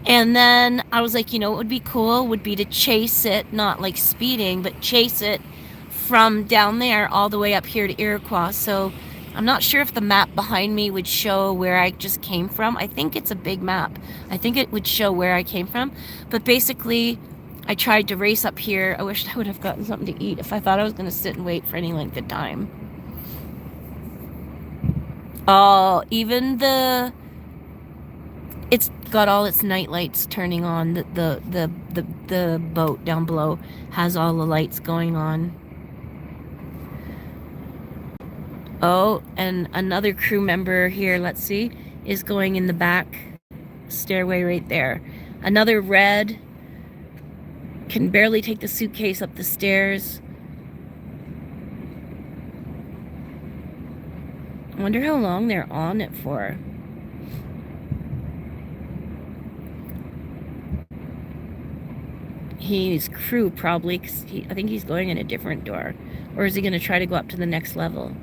And then I was like, you know what would be cool would be to chase it, not like speeding, but chase it from down there all the way up here to Iroquois. So I'm not sure if the map behind me would show where I just came from. I think it's a big map. I think it would show where I came from. But basically, I tried to race up here. I wish I would have gotten something to eat if I thought I was going to sit and wait for any length of time. Oh, even it's got all its night lights turning on. The boat down below has all the lights going on. Oh, and another crew member here, let's see, is going in the back stairway right there. Another red, can barely take the suitcase up the stairs. I wonder how long they're on it for. He's crew probably, because I think he's going in a different door. Or is he going to try to go up to the next level?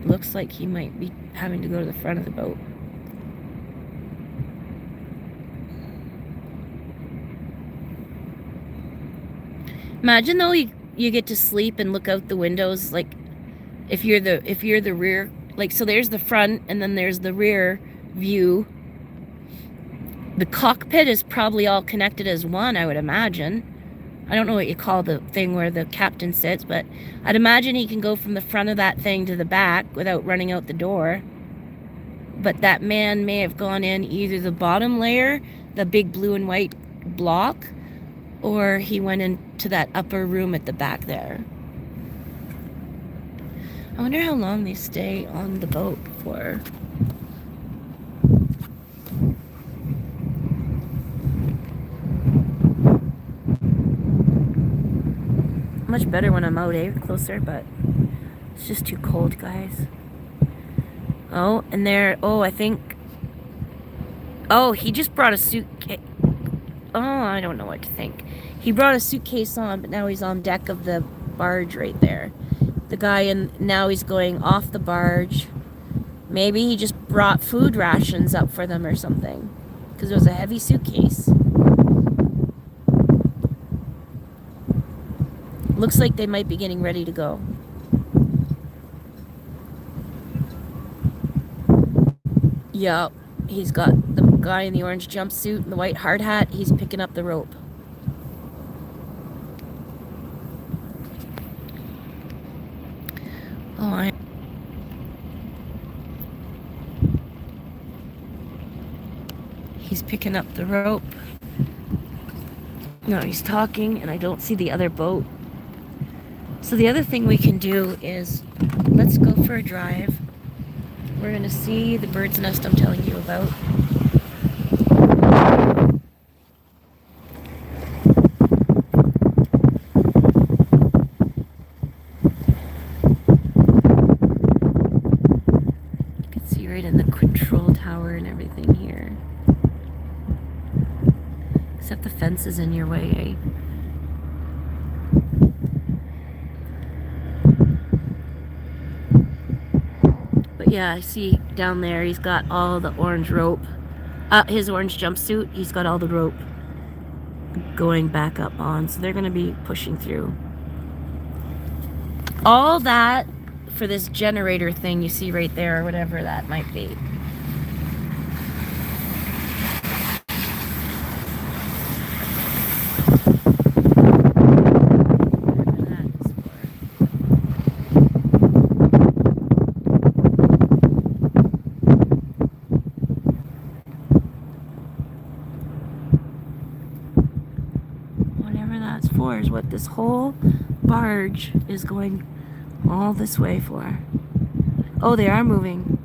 Looks like he might be having to go to the front of the boat. Imagine though you get to sleep and look out the windows, like if you're the rear, like, so there's the front and then there's the rear view. The cockpit is probably all connected as one, I would imagine. I don't know what you call the thing where the captain sits, but I'd imagine he can go from the front of that thing to the back without running out the door. But that man may have gone in either the bottom layer, the big blue and white block, or he went into that upper room at the back there. I wonder how long they stay on the boat for. Much better when I'm out, closer, but it's just too cold, guys. Oh, and there, oh, I think, oh, he just brought a suitcase. Oh, I don't know what to think. He brought a suitcase on, but now he's on deck of the barge right there. The guy, and now he's going off the barge. Maybe he just brought food rations up for them or something, because it was a heavy suitcase. Looks like they might be getting ready to go. Yup, he's got the guy in the orange jumpsuit and the white hard hat. He's picking up the rope. Oh, he's picking up the rope. No, he's talking, and I don't see the other boat. So the other thing we can do is, let's go for a drive. We're going to see the bird's nest I'm telling you about. You can see right in the control tower and everything here. Except the fence is in your way, eh? But yeah, I see down there he's got all the orange rope. His orange jumpsuit, he's got all the rope going back up on. So they're going to be pushing through. All that for this generator thing you see right there, or whatever that might be. Is what this whole barge is going all this way for. Oh, they are moving.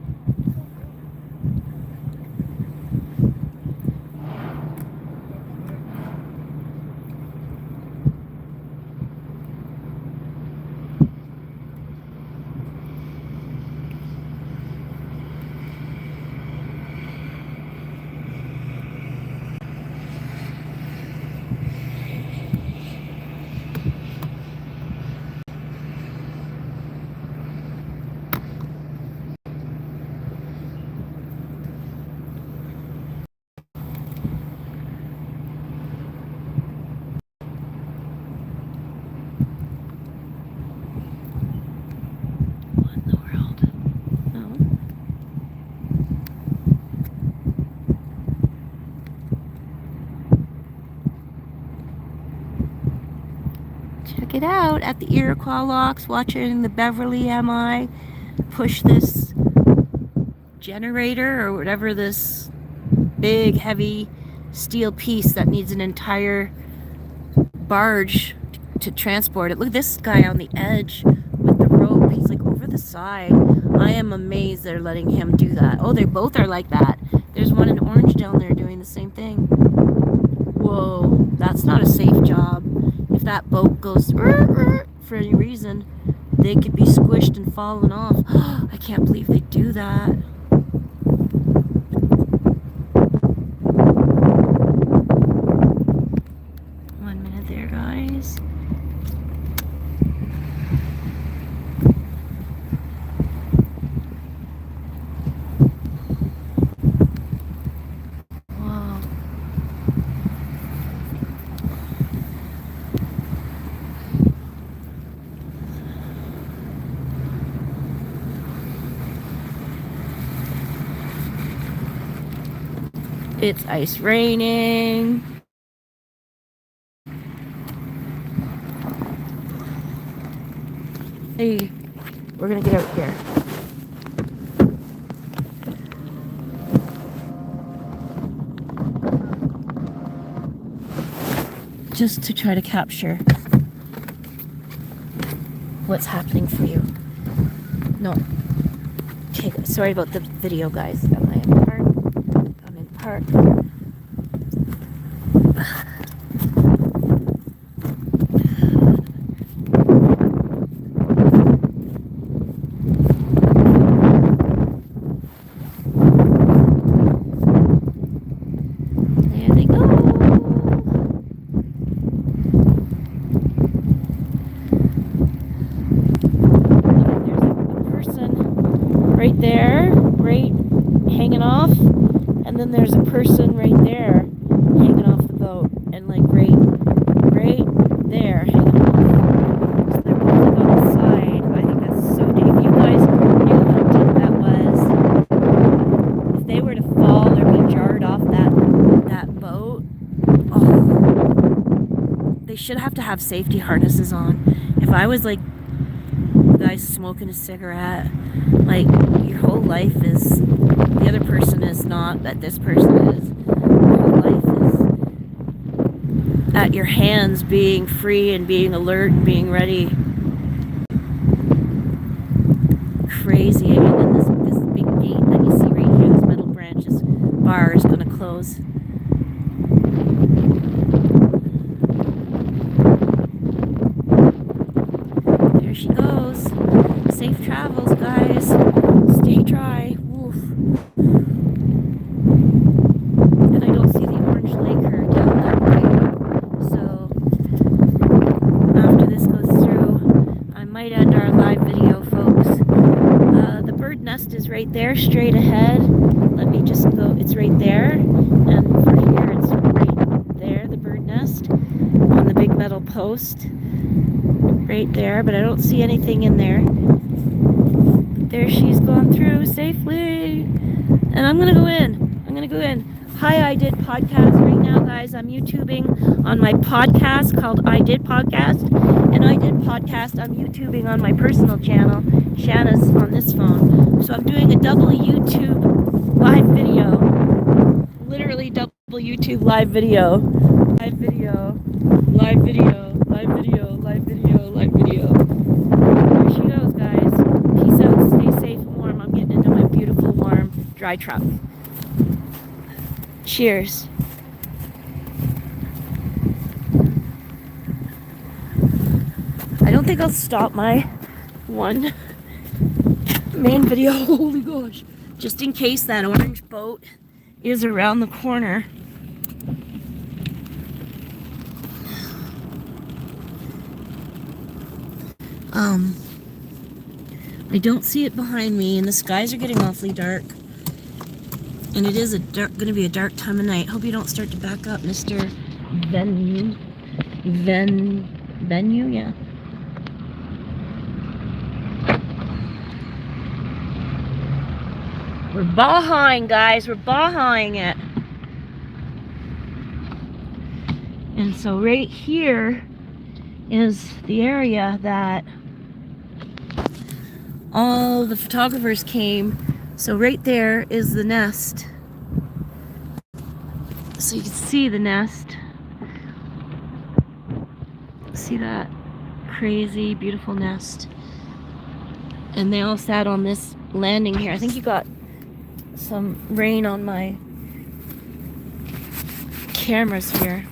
Check it out at the Iroquois locks, watching the Beverly MI push this generator or whatever, this big heavy steel piece that needs an entire barge to transport it. Look at this guy on the edge with the rope. He's like over the side. I am amazed they're letting him do that. Oh, they both are like that. There's one in orange down there doing the same thing. Whoa, that's not a safe job. If that boat goes for any reason, they could be squished and fallen off. I can't believe they do that. One minute there, guys. It's ice raining. Hey, we're gonna get out here. Just to try to capture what's happening for you. No. Okay, sorry about the video, guys. Am I in park? I'm in park. then there's a person right there hanging off the boat, and like right there hanging off. So they're both on the side. I think that's so deep. If you guys knew how deep that was, if they were to fall or be jarred off that boat, oh, they should have to have safety harnesses on. If I was like the guy smoking a cigarette, like your whole life is, the other person is not, but this person is. Your whole life is at your hands, being free and being alert and being ready. Crazy. And then this big gate that you see right here, this metal branch, this bar is going to close. There she goes. Safe travels, guys. Stay dry. Woof. And I don't see the orange laker down that way. So after this goes through, I might end our live video, folks. The bird nest is right there, straight ahead. Let me just go. It's right there. And for here, it's right there, the bird nest, on the big metal post. Right there, but I don't see anything in there. There she's gone through safely. And I'm gonna go in. Hi, I Did Podcast. Right now, guys, I'm YouTubing on my podcast called I Did Podcast. And I Did Podcast, I'm YouTubing on my personal channel. Shana's on this phone. So I'm doing a double YouTube live video. Literally double YouTube live video. Live video. Live video. Live video. Live video. Live video. There she goes, guys. Peace out. Stay safe and warm. I'm getting into my beautiful, warm, dry truck. Cheers. I don't think I'll stop my one main video. Holy gosh. Just in case that orange boat is around the corner. I don't see it behind me, and the skies are getting awfully dark. And it is going to be a dark time of night. Hope you don't start to back up, Mr. Venue, yeah. We're behind, guys. We're behind it. And so right here is the area that all the photographers came. So right there is the nest. So you can see the nest. See that crazy, beautiful nest. And they all sat on this landing here. I think you got some rain on my cameras here.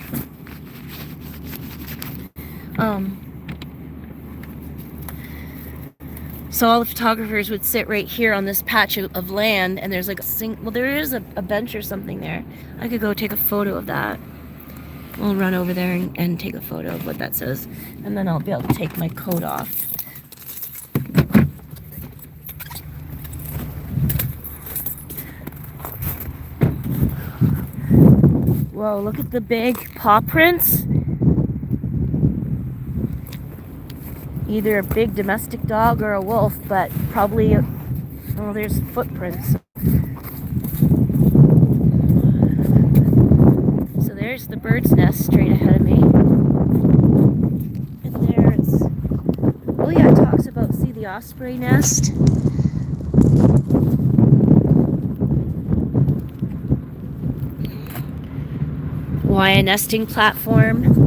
So all the photographers would sit right here on this patch of land, and there's like there is a bench or something there. I could go take a photo of that. We'll run over there and take a photo of what that says, and then I'll be able to take my coat off. Whoa, look at the big paw prints. Either a big domestic dog or a wolf, but probably, oh, there's footprints. So there's the bird's nest straight ahead of me. And there it's, oh yeah, it talks about, see the osprey nest? Why a nesting platform?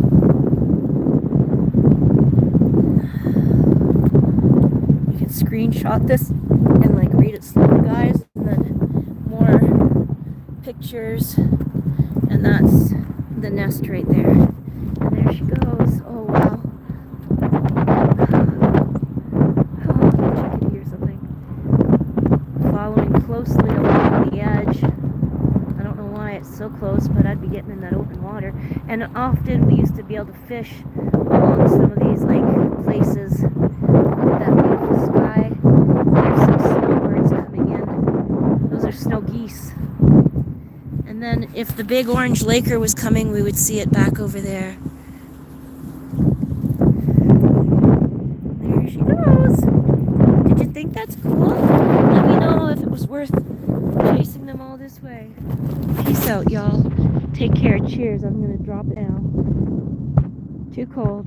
Screenshot this and like read it slowly, guys, and then more pictures, and that's the nest right there. And there she goes. Oh wow. Oh, I could hear something following closely along the edge. I don't know why it's so close, but I'd be getting in that open water. And often we used to be able to fish along some of these like places. That beautiful sky. There's some snowbirds coming in. Those are snow geese. then if the big orange laker was coming, we would see it back over there. There she goes. Did you think that's cool? Let me know if it was worth chasing them all this way. Peace out, y'all. Take care. Cheers. I'm going to drop it now. Too cold.